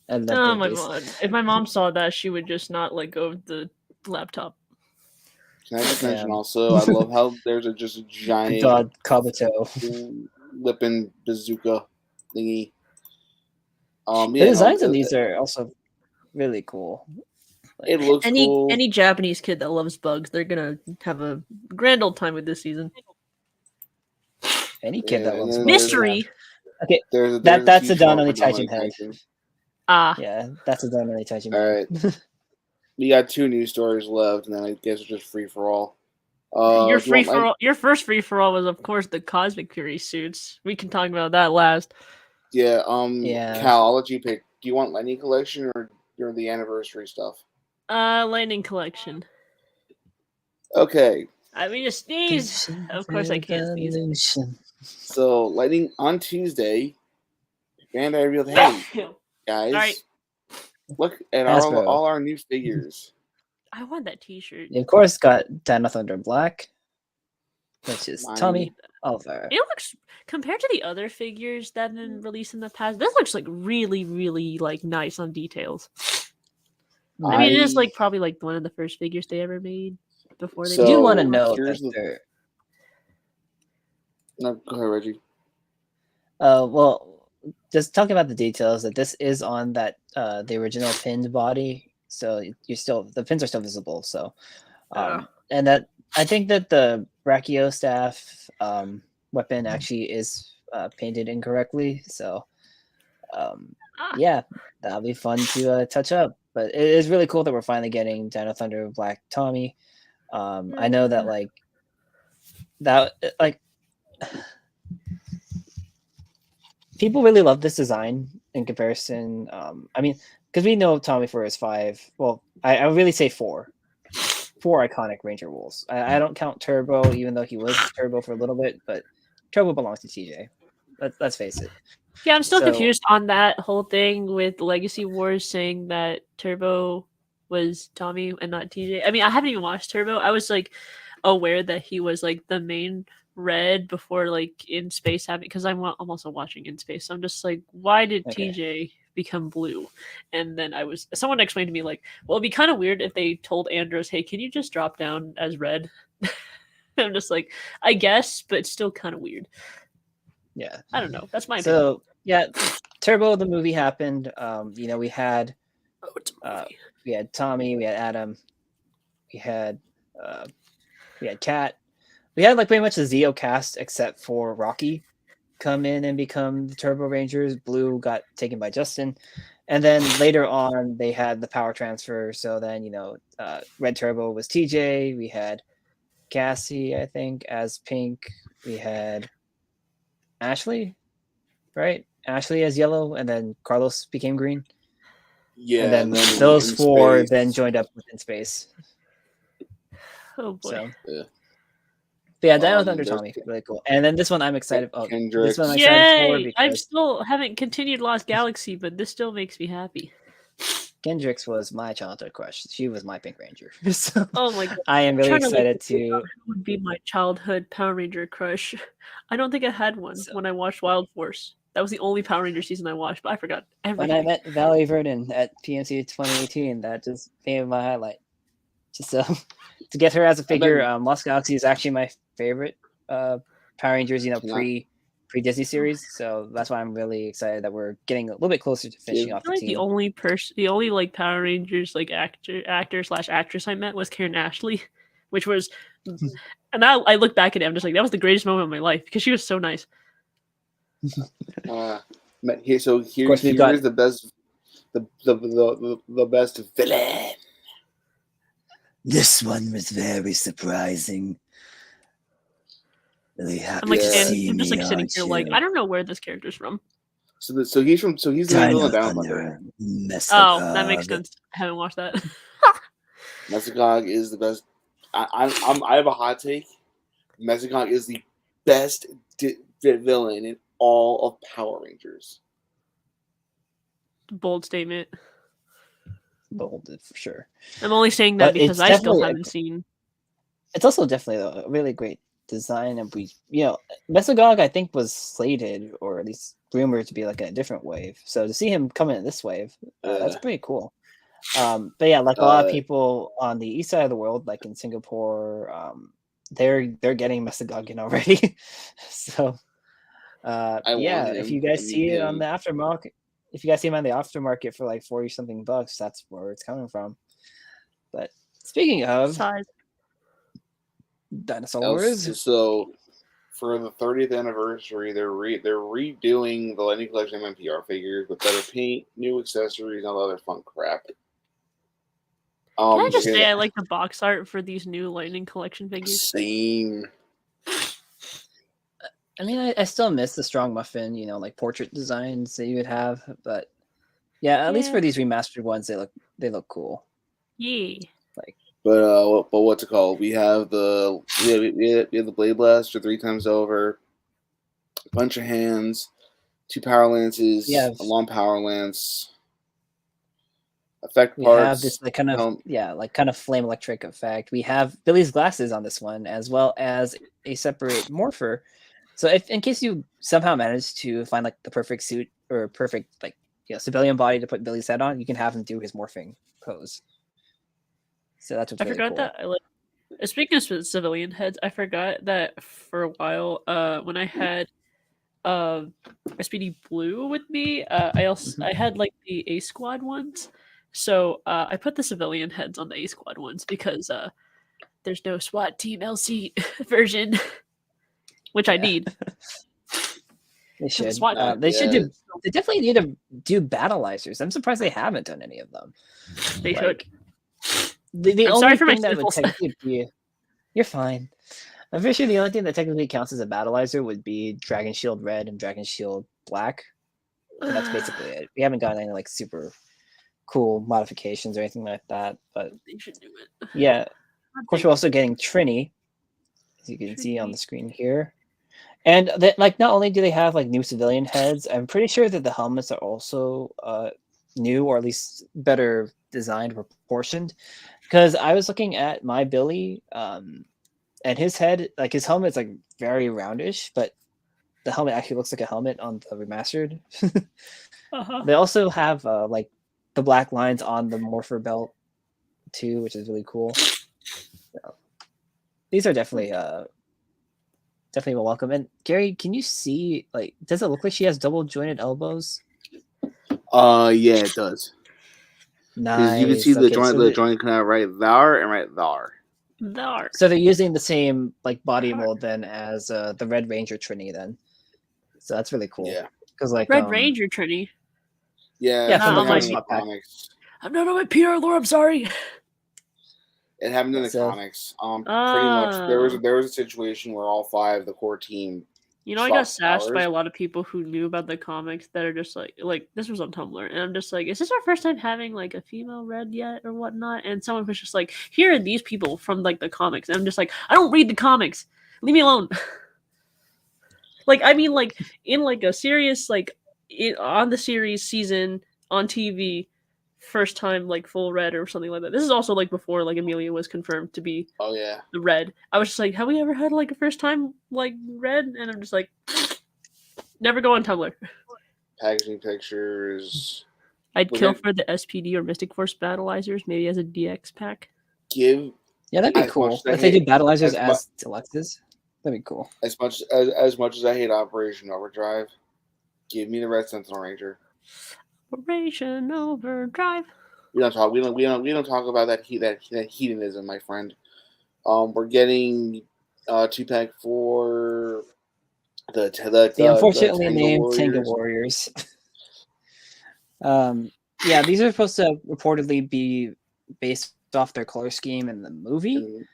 I love Oh the my base. god! If my mom saw that, she would just not let go of the laptop. Can I just mention Yeah. also, I love how there's just a giant God Kabuto. whipping bazooka thingy. The Yeah, designs of these are also really cool. it looks cool. Any Japanese kid that loves Bugz, they're gonna have a grand old time with this season. Any kid Yeah, that and loves then Bugz. Mystery. Okay, There's that's huge a Don only phenomenon Taijin head. connecting. Ah, Yeah, that's a Don only Taijin. All right. We got 2 news stories left, and then I guess it's just free for all. your do you want my- your first free for all was of course the Cosmic Fury suits. We can talk about that last. Yeah. Yeah. Cal, I'll let you pick. Do you want Lightning Collection or the anniversary stuff? Lightning Collection. Okay. I mean, a sneeze. Of course, I can't sneeze. So Lightning on Tuesday, Bandai revealed, hey guys, Alright. look at Hasbro. all our new figures. I want that T-shirt. You, of course, got Dino Thunder Black, which is Mine. Tommy Oliver. It looks compared to the other figures that have been released in the past. This looks like really, really like nice on details. I mean, it is like probably like one of the first figures they ever made before they. So, I do want to made know here's that the- they're. No, go ahead, Reggie. Well, just talking about the details, that this is on that the original pinned body, so the pins are still visible. So, and that I think that the Brachio staff weapon actually is painted incorrectly. So, yeah, that'll be fun to touch up. But it is really cool that we're finally getting Dino Thunder Black Tommy. I know that people really love this design in comparison. I mean, because we know Tommy for his 5. Well, I really say 4 iconic Ranger Wolves. I don't count Turbo, even though he was Turbo for a little bit, but Turbo belongs to TJ. Let's face it. Yeah, I'm still confused on that whole thing with Legacy Wars saying that Turbo was Tommy and not TJ. I mean, I haven't even watched Turbo. I was like aware that he was like the main red before like In Space happened, because I'm also watching In Space. So I'm just like, why did TJ become blue? And then someone explained to me like, well, it'd be kind of weird if they told Andros, hey, can you just drop down as red? I'm just like, I guess, but it's still kind of weird. Yeah, I don't know. That's my opinion. So yeah, Turbo the movie happened. We had we had Tommy, we had Adam, we had Kat. We had like pretty much the Zeo cast except for Rocky come in and become the Turbo Rangers. Blue got taken by Justin, and then later on they had the power transfer. So then Red Turbo was TJ. We had Cassie, I think, as Pink. We had Ashley, right? Ashley as yellow, and then Carlos became green. Yeah, and then those 4 then joined up within Space. Oh boy. So, yeah. But yeah, Dino Thunder Tommy, really cool. And then this one I'm excited. This one I'm excited for because I still haven't continued Lost Galaxy, but this still makes me happy. Kendrix was my childhood crush. She was my Pink Ranger. So oh my god! I am really excited to. Who would be my childhood Power Ranger crush? I don't think I had one when I watched Wild Force. That was the only Power Ranger season I watched, but I forgot everything. When I met Valerie Vernon at PMC 2018, that just became my highlight. Just to get her as a figure, Lost Galaxy is actually my favorite Power Rangers, pre Disney series. So that's why I'm really excited that we're getting a little bit closer to finishing off the team. The only like Power Rangers like actor/actress I met was Karen Ashley, which was, and I look back at it, I'm just like, that was the greatest moment of my life because she was so nice. Here's the best, the best villain. This one was very surprising. Really happy I'm like to see I'm just like sitting here like, you. I don't know where this character's from. So he's the villain Dino Thunder. Oh, that makes sense. I haven't watched that. Mesogog is the best. I have a hot take. Mesogog is the best villain in all of Power Rangers. Bold statement. Bold for sure. I'm only saying that But because I still haven't seen. It's also definitely a really great design, and Mesogog I think was slated or at least rumored to be like a different wave. So to see him come in this wave, that's pretty cool. But yeah, like a lot of people on the east side of the world, like in Singapore, they're getting Mesogog in already. So if you guys see it on the aftermarket, if you guys see him on the aftermarket for like 40 something bucks, that's where it's coming from. But speaking of dinosaurs, so for the 30th anniversary, they're redoing the Lightning Collection MMPR figures with better paint, new accessories, and all other fun crap. Can I just say I like the box art for these new Lightning Collection figures? Same. I mean, I still miss the Strong Muffin, like portrait designs that you would have, but at least for these remastered ones, they look cool. Yeah. But what's it called? We have the Blade Blaster 3 times over, a bunch of hands, 2 power lances, a long power lance, effect parts. We have this kind of flame electric effect. We have Billy's glasses on this one, as well as a separate morpher. So if in case you somehow manage to find like the perfect suit or perfect civilian body to put Billy's head on, you can have him do his morphing pose. So that's what's really cool. That. Speaking of civilian heads, I forgot that for a while when I had SPD Blue with me, I had like the A Squad ones. So I put the civilian heads on the A Squad ones because there's no SWAT Team LC version, which I need. They should. They definitely need to do battleizers. I'm surprised they haven't done any of them. They should. The only thing that would technically be, you're fine. I'm pretty sure the only thing that technically counts as a battleizer would be Dragon Shield Red and Dragon Shield Black. And that's basically it. We haven't gotten any like super cool modifications or anything like that. But they should do it. Yeah. Of course, we're also getting Trini, as you can see on the screen here. And not only do they have like new civilian heads, I'm pretty sure that the helmets are also new, or at least better designed, proportioned. Because I was looking at my Billy, and his head, like his helmet's like very roundish, but the helmet actually looks like a helmet on the remastered. They also have like the black lines on the morpher belt too, which is really cool. So, these are definitely welcome. And Gary, can you see, like, does it look like she has double jointed elbows? Yeah, it does. Nice. You can see the joint kind of right there and right there. There. So they're using the same like body mold then as the Red Ranger Trini then. So that's really cool. Yeah. Because like Red Ranger Trini. Yeah. From the comics. I'm not on my PR lore. I'm sorry. It happened in the comics. Pretty much there was a situation where all 5 of the core team. I got sassed by a lot of people who knew about the comics that are just like this was on Tumblr, and I'm just like, is this our first time having like a female Red yet or whatnot? And someone was just like, here are these people from like the comics, and I'm just like, I don't read the comics. Leave me alone. In like a serious on the series season on TV. First time like full Red or something like that. This is also like before like Amelia was confirmed to be the Red. I was just like, have we ever had like a first time like Red? And I'm just like, never go on Tumblr. Packaging pictures. I'd kill for the SPD or Mystic Force battleizers, maybe as a DX pack. That'd be cool. If they do battleizers as deluxes, that'd be cool. As much as I hate Operation Overdrive, give me the Red Sentinel Ranger. Operation Overdrive. We don't talk about that hedonism, my friend. We're getting 2-pack for the unfortunately named Tango Warriors. These are supposed to reportedly be based off their color scheme in the movie.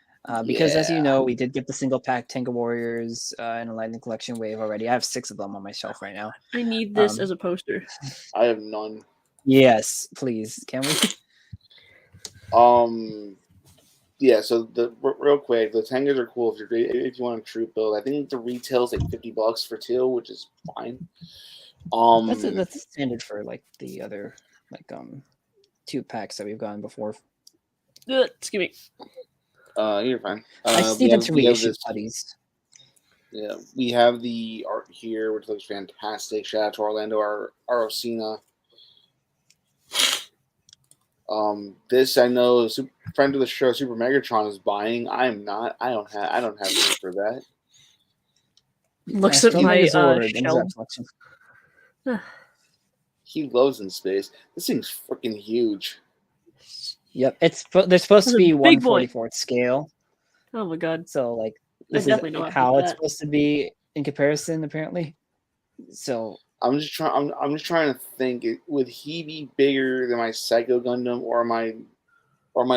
Because as you know, we did get the single pack Tango Warriors in a Lightning Collection wave already. I have 6 of them on my shelf right now. I need this as a poster. I have none. Yes, please. Can we? So real quick, the Tangos are cool if you want a troop build. I think the retail's like $50 for 2, which is fine. That's standard for like the other 2 packs that we've gotten before. Excuse me. You're fine. I just need them to reissue putties. Yeah, we have the art here, which looks fantastic. Shout out to Orlando Arocena. This I know, friend of the show, Super Megatron is buying. I'm not. I don't have room for that. Looks at my Megazoid shelf. He loves in space. This thing's freaking huge. Yep, they're supposed to That's a be big boy. 1/44th scale. Oh my god. So like I this definitely is know how to how do it's that. supposed to be in comparison, apparently. So I'm just trying. I'm just trying to think. Would he be bigger than my Psycho Gundam or my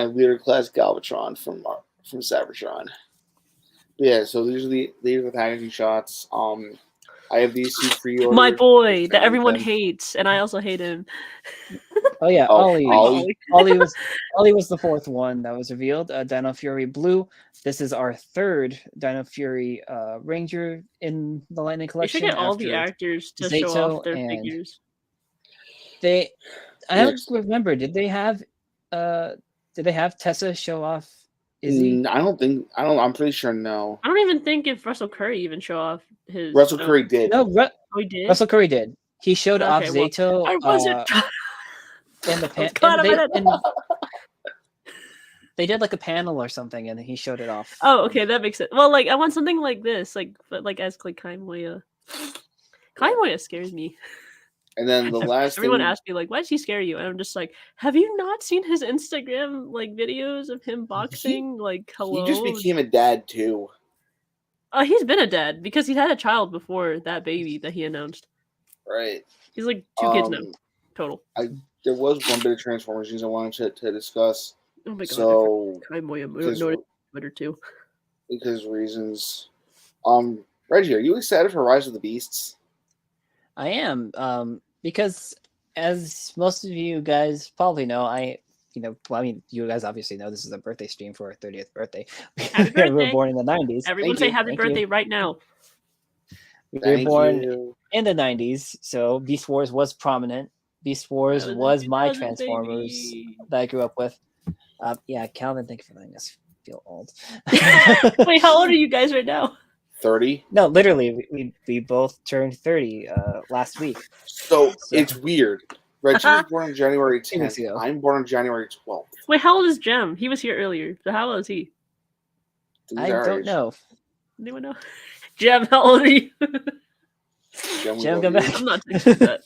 Leader Class Galvatron from Cybertron? Yeah. So these are the packaging shots. I have these two pre-ordered. My boy I that hate everyone them. hates, and I also hate him. oh yeah, Oh, Ollie. Ollie. Ollie was the fourth one that was revealed. Dino Fury Blue. This is our third Dino Fury Ranger in the Lightning They Collection. should get all the after actors to show Zato off their and figures. I Yes. don't remember. Did they have Tessa show off Izzy? I don't. I'm pretty sure no. I don't even think if Russell Curry even show off his. Russell Curry did. No, Oh, he did. Russell Curry did. He showed off Okay, well, Zato I wasn't. in the Oh, God, they did like a panel or something, and he showed it off. Oh, okay, that makes sense. Well, like I want something like this, but like as like Kai Moya. Kai Moya scares me. And then the last Everyone thing, asks me like, "Why does he scare you?" And I'm just like, "Have you not seen his Instagram like videos of him boxing? Like, hello." he just became a dad too. He's been a dad because he's had a child before that baby that he announced. Right. He's like 2 kids now total. There was one bit of Transformers news I wanted to discuss. Oh my god! So Kai Moya because- noticed Twitter too. because reasons. Reggie, are you excited for Rise of the Beasts? I am, because as most of you guys probably know, you guys obviously know this is a birthday stream for our 30th birthday. Happy We were birthday. born in the 90s. Everyone Thank say you, happy thank birthday you. right now. We were Thank born you. in the 90s, so Beast Wars was prominent. Beast Wars That was in my 2000, Transformers baby. that I grew up with. Yeah, Calvin, thank you for letting us feel old. Wait, how old are you guys right now? 30. No, literally, we both turned 30 last week. So it's weird. Reggie was born on January 2 weeks 10th. ago. I'm born on January 12th. Wait, how old is Jem? He was here earlier. So how old is he? He's I our don't age. know. Anyone know? Jem, how old are you? Jem, we Jem, love come you. back. I'm not taking that.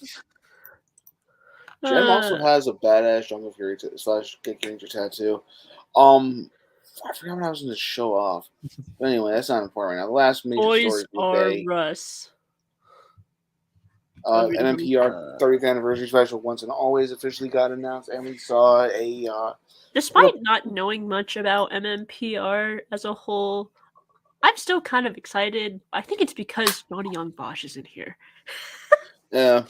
Jem also has a badass Jungle Fury / Kick Ranger tattoo. I forgot what I was going to show off. But anyway, that's not important right now. The last major story Boys of the are day. Russ. MMPR 30th anniversary special once and always officially got announced, and we saw a Despite not knowing much about MMPR as a whole, I'm still kind of excited. I think it's because Johnny Young Bosch is in here. yeah.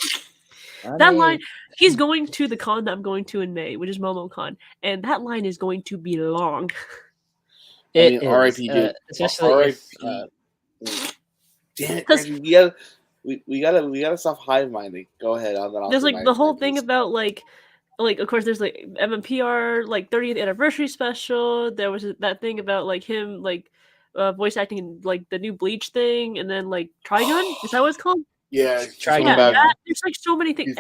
That line, he's going to the con that I'm going to in May, which is MomoCon, and that line is going to be long. It is, R.I.P. Dude. especially if, Damn it, Because- Reggie, we gotta stop hive minding. Go ahead. There's like the whole thing about like of course there's like MMPR like 30th anniversary special. There was that thing about like him like voice acting in like the new Bleach thing, and then like Trigun. Is that what it's called? Yeah, Try Yeah, about- there's like so many things.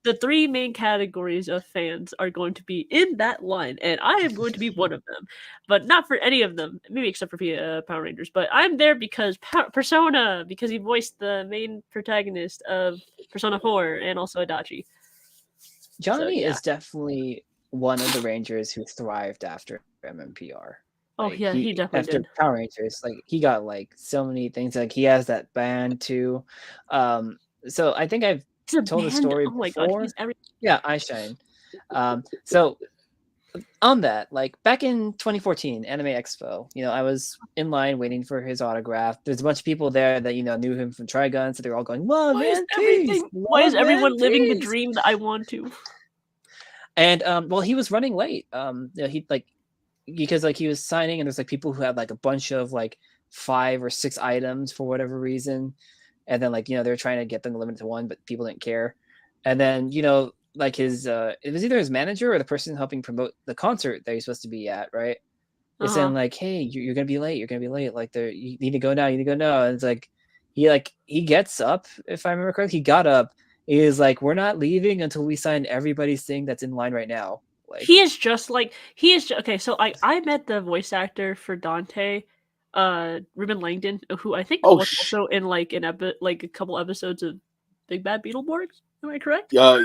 The three main categories of fans are going to be in that line, and I am going to be one of them, but not for any of them, maybe except for Power Rangers. But I'm there because Persona, because he voiced the main protagonist of Persona 4 and also Adachi. Johnny yeah. is definitely one of the Rangers who thrived after MMPR. Oh Like, yeah, he definitely after did. Power Rangers, like he got like so many things. Like he has that band too. So I think I've He's a told the band- story Oh my before. god, he's every. Yeah, I Shine. So on that, like back in 2014, Anime Expo, I was in line waiting for his autograph. There's a bunch of people there that knew him from Trigun, so they're all going, "Love Why is and everything? peace, Why is love and everyone living the peace." dream that I want to? And well, he was running late. He like because like he was signing, and there's like people who had like a bunch of like 5 or 6 items for whatever reason, and then like they're trying to get them limited to 1, but people didn't care. And then like his it was either his manager or the person helping promote the concert that he's supposed to be at, right? They're saying like, "Hey, you're gonna be late. You're gonna be late. Like, you need to go now. You need to go now." And it's like he gets up. If I remember correctly, he got up. He is like, "We're not leaving until we sign everybody's thing that's in line right now." Like, he is just like okay. So I met the voice actor for Dante, Ruben Langdon, who I think was also in like a couple episodes of Big Bad Beetleborgs. Am I correct? Yeah.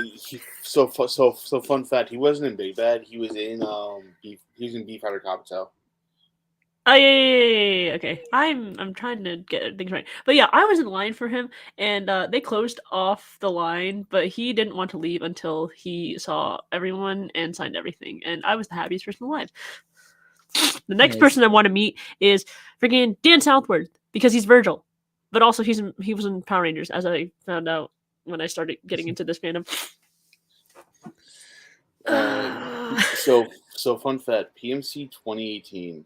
So fun fact: he wasn't in Big Bad. He was in Beefhearted Cocktail. Oh yeah. Okay, I'm trying to get things right, but yeah, I was in line for him, and they closed off the line, but he didn't want to leave until he saw everyone and signed everything, and I was the happiest person alive. The next person I want to meet is freaking Dan Southworth because he's Virgil, but also he was in Power Rangers, as I found out when I started getting into this fandom. So fun fact: PMC 2018.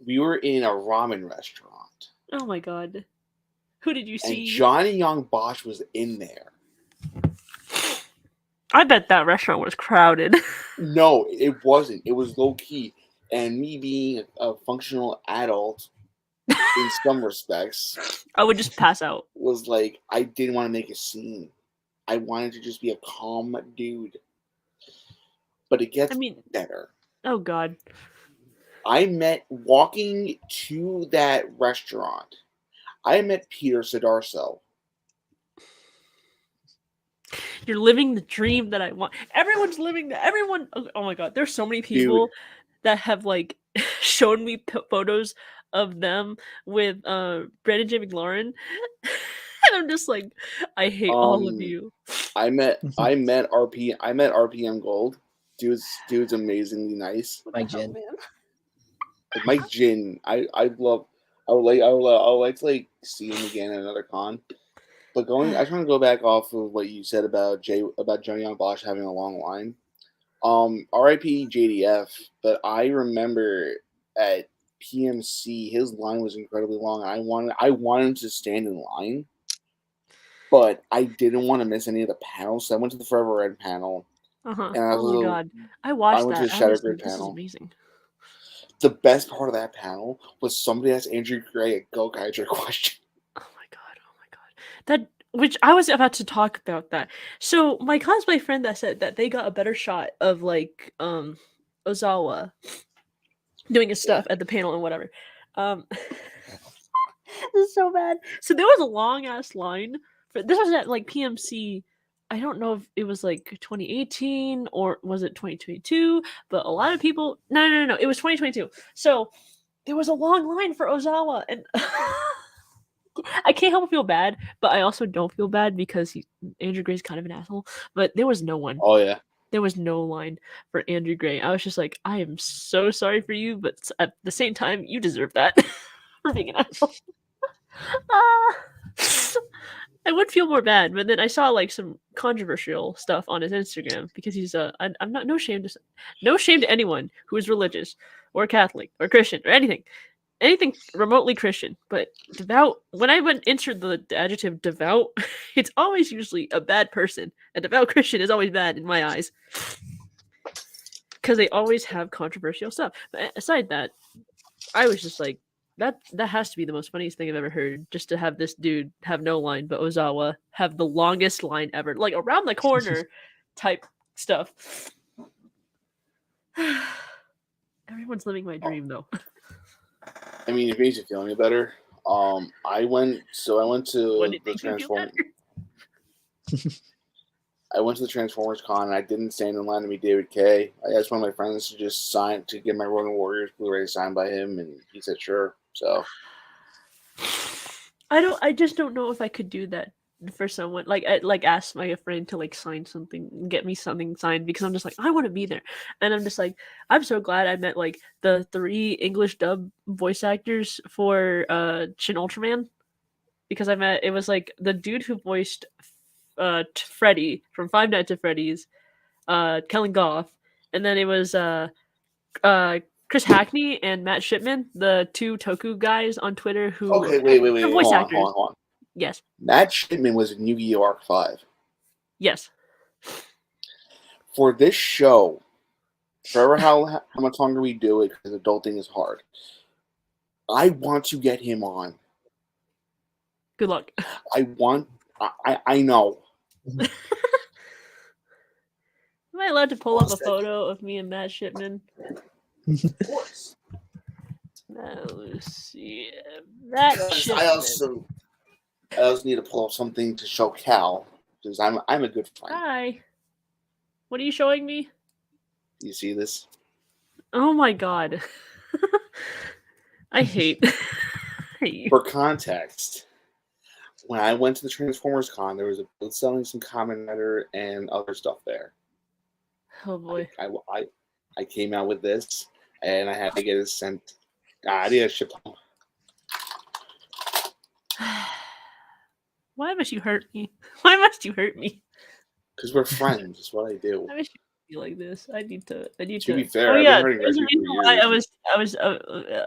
We were in a ramen restaurant. Oh my god. Who did you see? And Johnny Young Bosch was in there. I bet that restaurant was crowded. No, it wasn't. It was low key. And me being a functional adult in some respects, I would just pass out. Was like, I didn't want to make a scene. I wanted to just be a calm dude. But it gets better. Oh god. Walking to that restaurant, I met Peter Sidarso. You're living the dream that I want. Everyone's living that. Everyone. Oh my god. There's so many people that have like shown me photos of them with Brandon J. McLaurin. And I'm just like, I hate all of you. I met RPM Gold. Dude's amazingly nice. Mike Jin. Mike Jin. I would like to like see him again at another con. But I just want to go back off of what you said about Johnny Young Bosch having a long line. R.I.P. JDF, but I remember at PMC his line was incredibly long. I wanted him to stand in line, but I didn't want to miss any of the panels, so I went to the Forever Red panel. And oh my god, I watched that. To the Shattergrid panel. This is amazing. The best part of that panel was somebody asked Andrew Gray a Go Geiger question. Oh my god. That, which I was about to talk about that. So my cosplay friend that said that they got a better shot of like Ozawa doing his stuff at the panel and whatever. This is so bad. So there was a long ass line for this was at like PMC. I don't know if it was like 2018 or was it 2022, but a lot of people no, it was 2022. So there was a long line for Ozawa, and I can't help but feel bad, but I also don't feel bad because Andrew Gray's kind of an asshole. But there was no one. Oh yeah. There was no line for Andrew Gray. I was just like, I am so sorry for you, but at the same time, you deserve that for being an asshole. I would feel more bad, but then I saw like some controversial stuff on his Instagram because he's I'm not no shame to anyone who is religious or Catholic or Christian or anything remotely Christian, but devout. When I entered the adjective devout, it's always usually a bad person. A devout Christian is always bad in my eyes because they always have controversial stuff. But aside that, I was just like, that has to be the most funniest thing I've ever heard. Just to have this dude have no line, but Ozawa have the longest line ever, like around the corner type stuff. Everyone's living my dream though. I mean, it makes you feel any better. I went to the Transformers. I went to the Transformers Con and I didn't stand in line to meet David Kay. I asked one of my friends to just get my Ronin Warriors Blu-ray signed by him, and he said sure. So I just don't know if I could do that for someone. Like ask my friend to like sign something, get me something signed, because I'm just like, I want to be there. And I'm just like, I'm so glad I met like the 3 English dub voice actors for Shin Ultraman, because it was like the dude who voiced Freddy from Five Nights at Freddy's, Kellen Goff, and then it was Chris Hackney and Matt Shipman, the 2 Toku guys on Twitter who okay, wait, voice actors. Hold on. Yes. Matt Shipman was in Yu-Gi-Oh! Arc 5. Yes. For this show, Forever how much longer we do it, because adulting is hard. I want to get him on. Good luck. I know. Am I allowed to pull up a photo of me and Matt Shipman? Of course. Let's see. Matt Shipman. I also need to pull up something to show Cal, because I'm a good friend. Hi. What are you showing me? You see this? Oh my god. I hate. For context, when I went to the Transformers Con, there was a booth selling some Kamen Rider and other stuff there. Oh boy. I came out with this, and I had to get it sent. I did ship home. Why must you hurt me? Why must you hurt me? Because we're friends. That's what I do. I wish you could be like this. I need to. To be fair, Oh I've yeah, been hurting there's a Reggie reason for why years. I was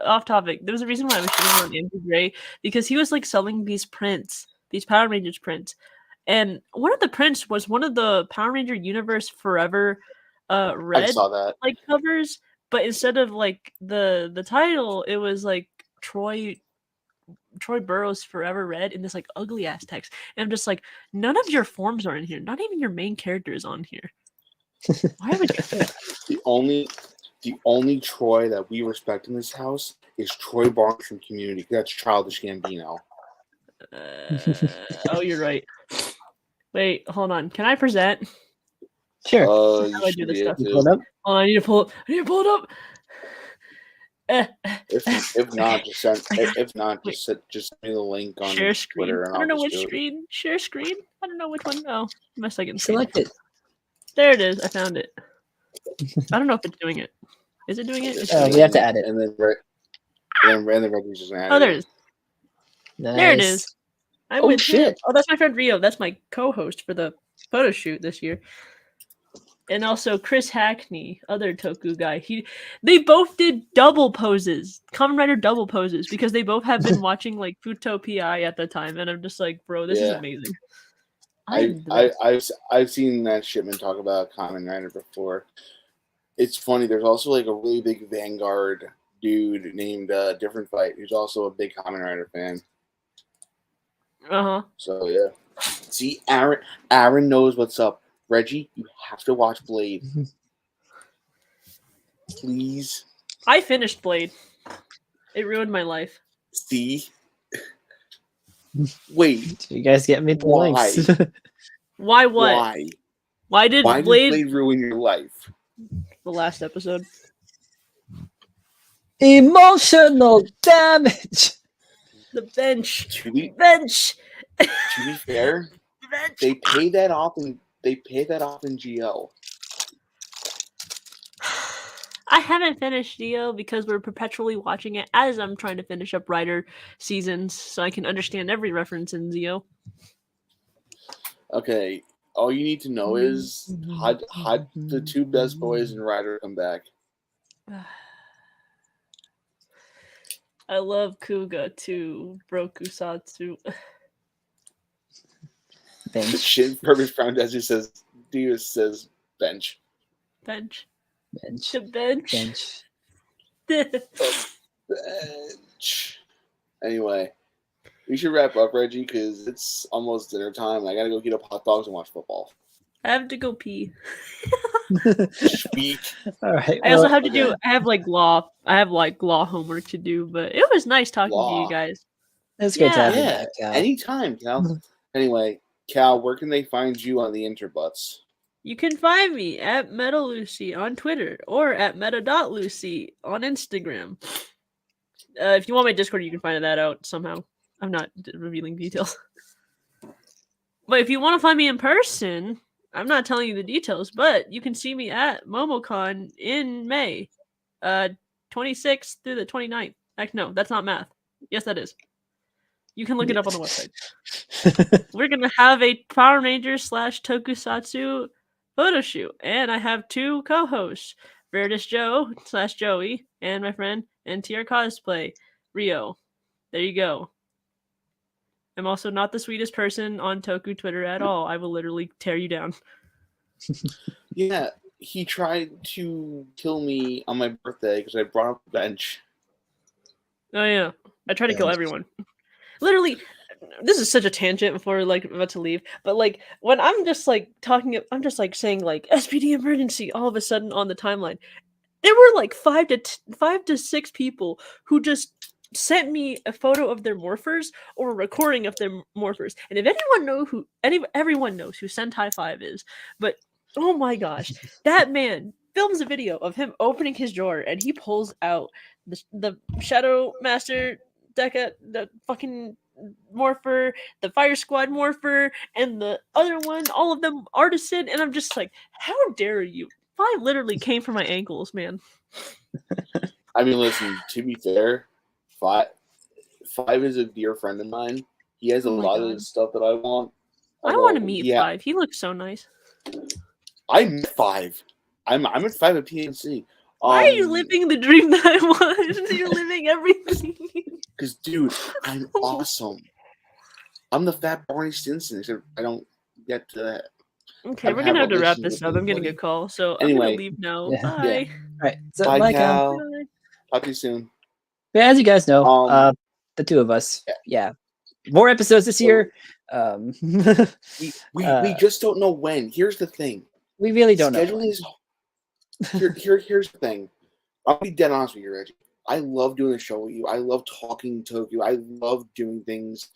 off topic. There was a reason why I was shitting on Andrew Gray, because he was like selling these prints, these Power Rangers prints, and one of the prints was one of the Power Ranger Universe Forever, I red saw that. like covers, but instead of like the title, it was like Troy Burrows Forever Red in this like ugly ass text. And I'm just like, none of your forms are in here. Not even your main character is on here. Why would you do that? The only Troy that we respect in this house is Troy Barnes from Community. That's Childish Gambino. Oh, you're right. Wait, hold on. Can I present? Sure. How You do I do should this be able stuff? to. Hold up. Oh, I need to pull it up. If not, just send. If not, Wait. just send me the link on Share screen. Twitter, and I I'll don't know just which do it. screen. Share screen. I don't know which one. Oh, my second screen. Select it. There it is. I found it. I don't know if it's doing it. Is it doing it? It's Oh, doing we it. have to add it. And then Reggie's just gonna add Oh, there it. it is. Nice. There it is. I'm Oh, with shit. him. Oh, that's my friend Rio. That's my co-host for the photo shoot this year. And also Chris Hackney, other Toku guy. They both did double poses, Kamen Rider double poses, because they both have been watching like Futo PI at the time, and I'm just like, bro, this is Yeah. amazing. I'm the best. I've seen that Shipman talk about Kamen Rider before. It's funny. There's also like a really big Vanguard dude named Different Fight, who's also a big Kamen Rider fan. Uh-huh. So yeah. See, Aaron knows what's up. Reggie, you have to watch Blade. Please. I finished Blade. It ruined my life. See? Wait. You guys get me the Why? links. Why what? Why? Why did Why did Blade Blade ruin your life? the last episode? Emotional damage. The bench. To be Bench. fair, Bench. they pay that off in GL. I haven't finished Dio because we're perpetually watching it as I'm trying to finish up Rider seasons so I can understand every reference in Zio. Okay, all you need to know is how the two best boys in Rider come back. I love Kuga too, Brokusatsu. Bench. Shit, Purpose Brown Desert says Dio says bench. Bench. Bench. The bench. Bench. Bench. Anyway, we should wrap up, Reggie, because it's almost dinner time. I gotta go heat up hot dogs and watch football. I have to go pee. Speak. All right. I also well, have to do. I have like law homework to do. But it was nice talking to Law. you guys. it's great to have you Yeah, back, Cal. anytime, Cal. Anyway, Cal, where can they find you on the interbutts? You can find me at MetaLucy on Twitter or at meta.lucy on Instagram. If you want my Discord, you can find that out somehow. I'm not revealing details. But if you want to find me in person, I'm not telling you the details, but you can see me at MomoCon in May, 26th through the 29th. No, that's not math. Yes, that is. You can look it up on the website. We're going to have a Power Rangers / Tokusatsu photo shoot, and I have two co-hosts, Veritas Joe / Joey, and my friend NTR Cosplay, Rio. There you go. I'm also not the sweetest person on Toku Twitter at all. I will literally tear you down. Yeah, he tried to kill me on my birthday because I brought up the bench. Oh yeah, I try to kill everyone. Literally, this is such a tangent before like about to leave. But like when I'm just like talking, I'm just like saying like SPD emergency. All of a sudden on the timeline, there were like 5 to 6 people who just sent me a photo of their morphers or a recording of their morphers. And if everyone knows who Sentai 5 is, but oh my gosh, that man films a video of him opening his drawer and he pulls out the Shadow Master Deca, the fucking morpher, the Fire Squad morpher, and the other one, all of them artisan, and I'm just like, how dare you? 5 literally came for my ankles, man. I mean, listen, to be fair, five is a dear friend of mine. He has a Oh my lot God. of the stuff that I want. I want to meet 5. He looks so nice. I met 5. I'm at 5 at PNC. Why are you living the dream that I want? You're living everything. Because, dude, I'm awesome. I'm the fat Barney Stinson, except I don't get to that. Okay, we're gonna have to wrap this up. I'm getting a call, so Anyway, I'm gonna leave now. yeah. Bye. All right, so bye, Cal. Bye. Talk to you soon. But as you guys know, the two of us, yeah, more episodes this year. We just don't know when. Here's the thing. We really don't know. Scheduling is here's the thing. I'll be dead honest with you, Reggie. I love doing the show with you. I love talking toku. I love doing things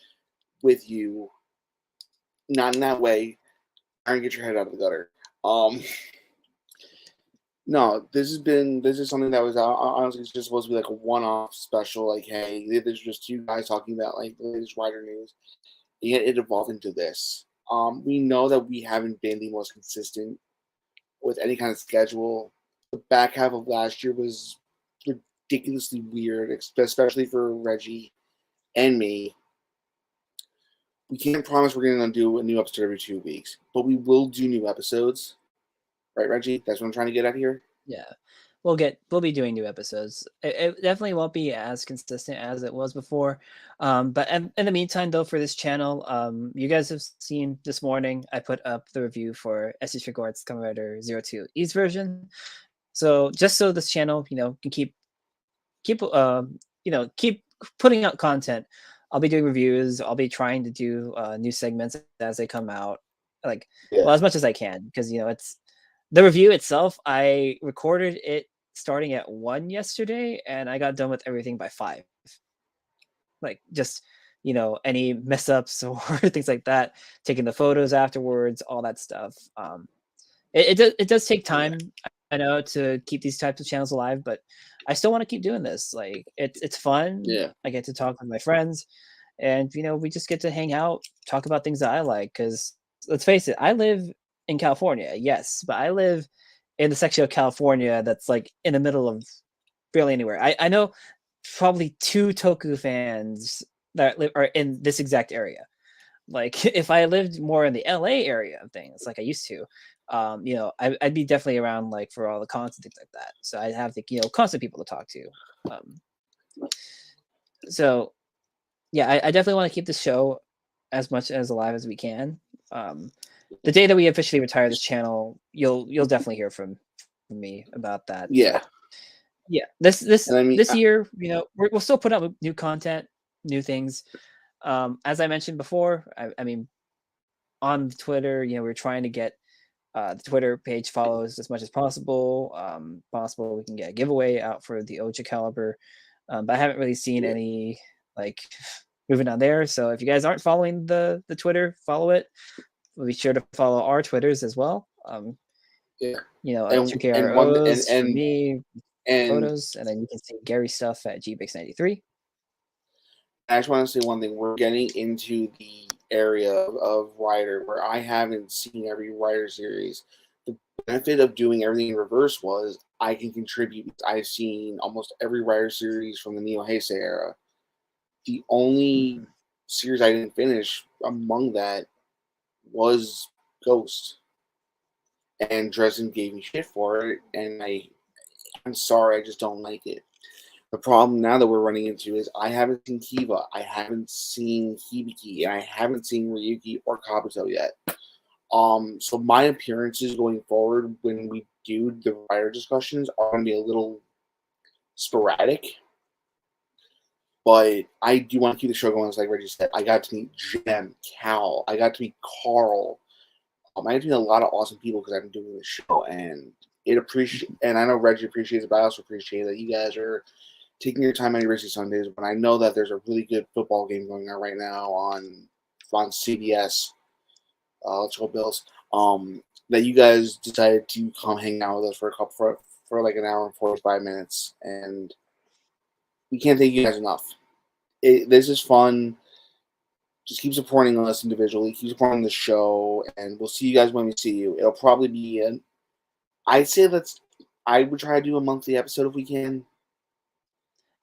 with you. Not in that way. Trying to get your head out of the gutter. No, this is something that was honestly just supposed to be like a one-off special. Like, hey, there's just two guys talking about like the latest writer news. Yet it evolved into this. We know that we haven't been the most consistent with any kind of schedule. The back half of last year was ridiculously weird, especially for Reggie and me. We can't promise we're going to do a new episode every 2 weeks, but we will do new episodes. Right, Reggie? That's what I'm trying to get at here. Yeah, we'll be doing new episodes. It definitely won't be as consistent as it was before. But in the meantime, though, for this channel, you guys have seen this morning I put up the review for Estes Regards Kamen Rider 02 East version. So just so this channel, can keep putting out content. I'll be doing reviews. I'll be trying to do new segments as they come out, well, as much as I can, because it's the review itself. I recorded it starting at 1 yesterday, and I got done with everything by 5. Like just any mess ups or things like that, taking the photos afterwards, all that stuff. It does take time, I know, to keep these types of channels alive, but I still want to keep doing this. Like it's fun. Yeah, I get to talk with my friends, and we just get to hang out, talk about things that I like. Because let's face it, I live in California, yes, but I live in the section of California that's like in the middle of barely anywhere. I know probably 2 toku fans that are in this exact area. Like if I lived more in the LA area of things, like I used to, I'd be definitely around like for all the cons and things like that. So I'd have the constant people to talk to. So yeah, I definitely want to keep the show as much as alive as we can. The day that we officially retire this channel, you'll definitely hear from me about that. Yeah. Yeah. This year, we'll still put out new content, new things. As I mentioned before, I mean, on Twitter, we're trying to get the Twitter page follows as much as possible. We can get a giveaway out for the Ocha caliber, but I haven't really seen any moving on there. So if you guys aren't following the Twitter, follow it. Be sure to follow our Twitters as well. And 2KROs for me, photos, and then you can see Gary's stuff at GBix93. I just want to say one thing. We're getting into the area of writer where I haven't seen every writer series. The benefit of doing everything in reverse was I can contribute. I've seen almost every writer series from the Neo Heisei era. The only series I didn't finish among that was Ghost. And Dresden gave me shit for it, and I'm sorry, I just don't like it. The problem now that we're running into is I haven't seen Kiva, I haven't seen Hibiki, and I haven't seen Ryuki or Kabuto yet. So my appearances going forward when we do the writer discussions are going to be a little sporadic. But I do want to keep the show going, as like Reggie said. I got to meet Jem, Cal. I got to meet Carl. I got to meet a lot of awesome people because I've been doing this show, and and I know Reggie appreciates it, but I also appreciate that you guys are taking your time on your racy Sundays. But I know that there's a really good football game going on right now on CBS. Let's go Bills. That you guys decided to come hang out with us for like an hour and 45 minutes, and we can't thank you guys enough. This is fun. Just keep supporting us individually. Keep supporting the show, and we'll see you guys when we see you. It'll probably be I'd say I would try to do a monthly episode if we can.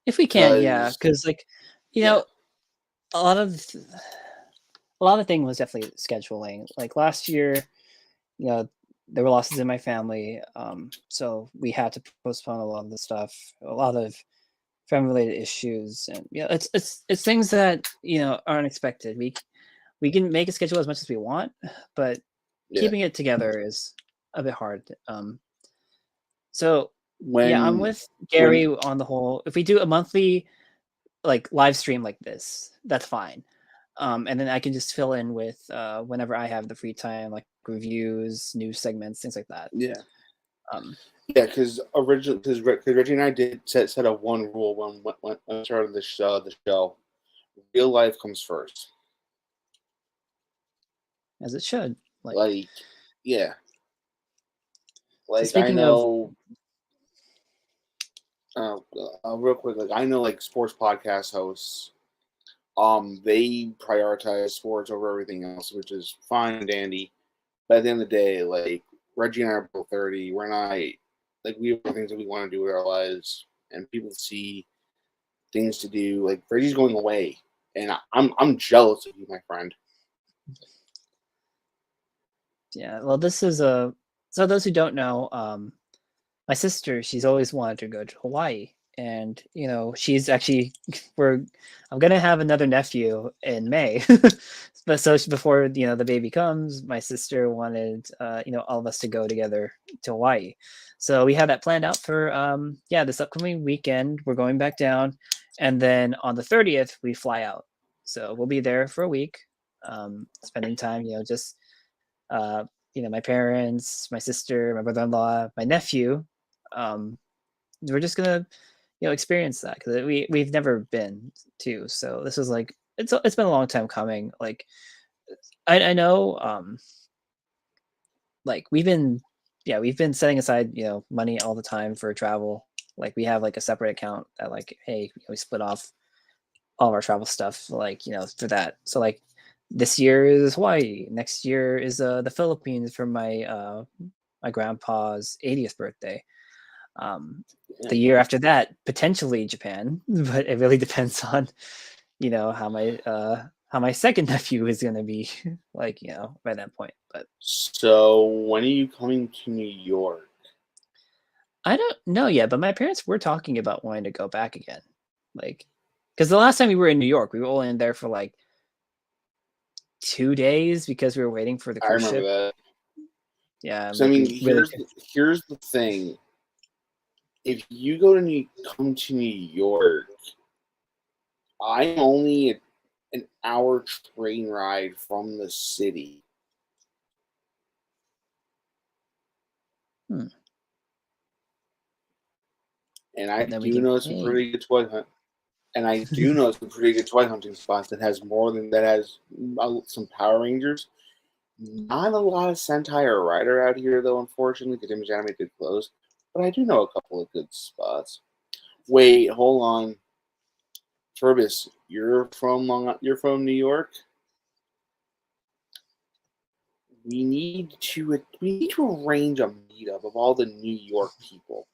If we can, yeah, because like, you know, a lot of the thing was definitely scheduling. Like last year, you know, there were losses in my family, so we had to postpone a lot of the stuff. A lot of family-related issues, and it's things that aren't expected. We can make a schedule as much as we want, but keeping it together is a bit hard. So I'm with Gary on the whole. If we do a monthly like live stream like this, that's fine. And then I can just fill in with whenever I have the free time, like reviews, news segments, things like that. Because Reggie and I did set a one rule when I started the show. Real life comes first, as it should. Like So I know. Real quick, like I know, like sports podcast hosts, they prioritize sports over everything else, which is fine and dandy. But at the end of the day, like Reggie and I are both 30. We're not like we have things that we want to do with our lives, and people see things to do. Like Reggie's going away, and I'm jealous of you, my friend. Yeah, well, this is so those who don't know, my sister, she's always wanted to go to Hawaii, and she's actually I'm gonna have another nephew in May, but so before the baby comes, my sister wanted all of us to go together to Hawaii. So we had that planned out for this upcoming weekend. We're going back down, and then on the 30th we fly out. So we'll be there for a week, spending time, just my parents, my sister, my brother-in-law, my nephew. We're just gonna experience that because we've never been to. So this is like it's been a long time coming. Like I know like we've been setting aside money all the time for travel. Like we have like a separate account that like, hey, we split off all of our travel stuff like for that. So like this year is Hawaii, next year is the Philippines for my my grandpa's 80th birthday. The year after that, potentially Japan, but it really depends on how my second nephew is going to be like by that point. But so when are you coming to New York? I don't know yet, but my parents were talking about wanting to go back again, like because the last time we were in New York, we were only in there for like 2 days because we were waiting for the cruise ship. That. Yeah. So like, here's the thing. If you come to New York, I'm only an hour train ride from the city. Hmm. And I do know some pretty good toy hunt. And I do know some pretty good toy hunting spots that has some Power Rangers. Not a lot of Sentai or Rider out here, though, unfortunately, because Image Anime did close. But I do know a couple of good spots. Wait, hold on. Furbus, you're from New York? We need to arrange a meetup of all the New York people.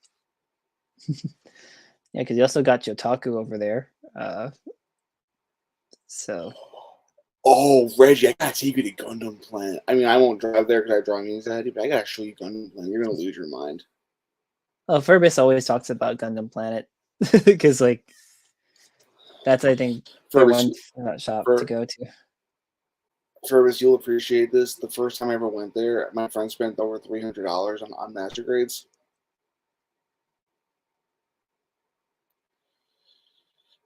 Yeah, because you also got Yotaku over there. So. Oh, Reggie, I gotta take you to Gundam Planet. I mean, I won't drive there because I draw anxiety, but I gotta show you Gundam Planet. You're gonna lose your mind. Oh, Furbus always talks about Gundam Planet because, like, that's I think the one shop to go to. Fergus, you'll appreciate this. The first time I ever went there, my friend spent over $300 on master grades.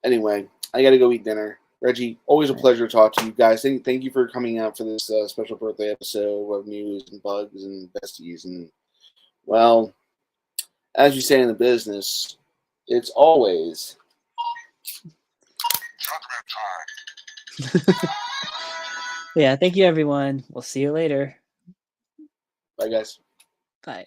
Anyway, I got to go eat dinner. Reggie, always a pleasure to talk to you guys. Thank you for coming out for this special birthday episode of News and Bugz and Besties. And, well, as you say in the business, it's always Yeah, thank you, everyone. We'll see you later. bye, guys. Bye.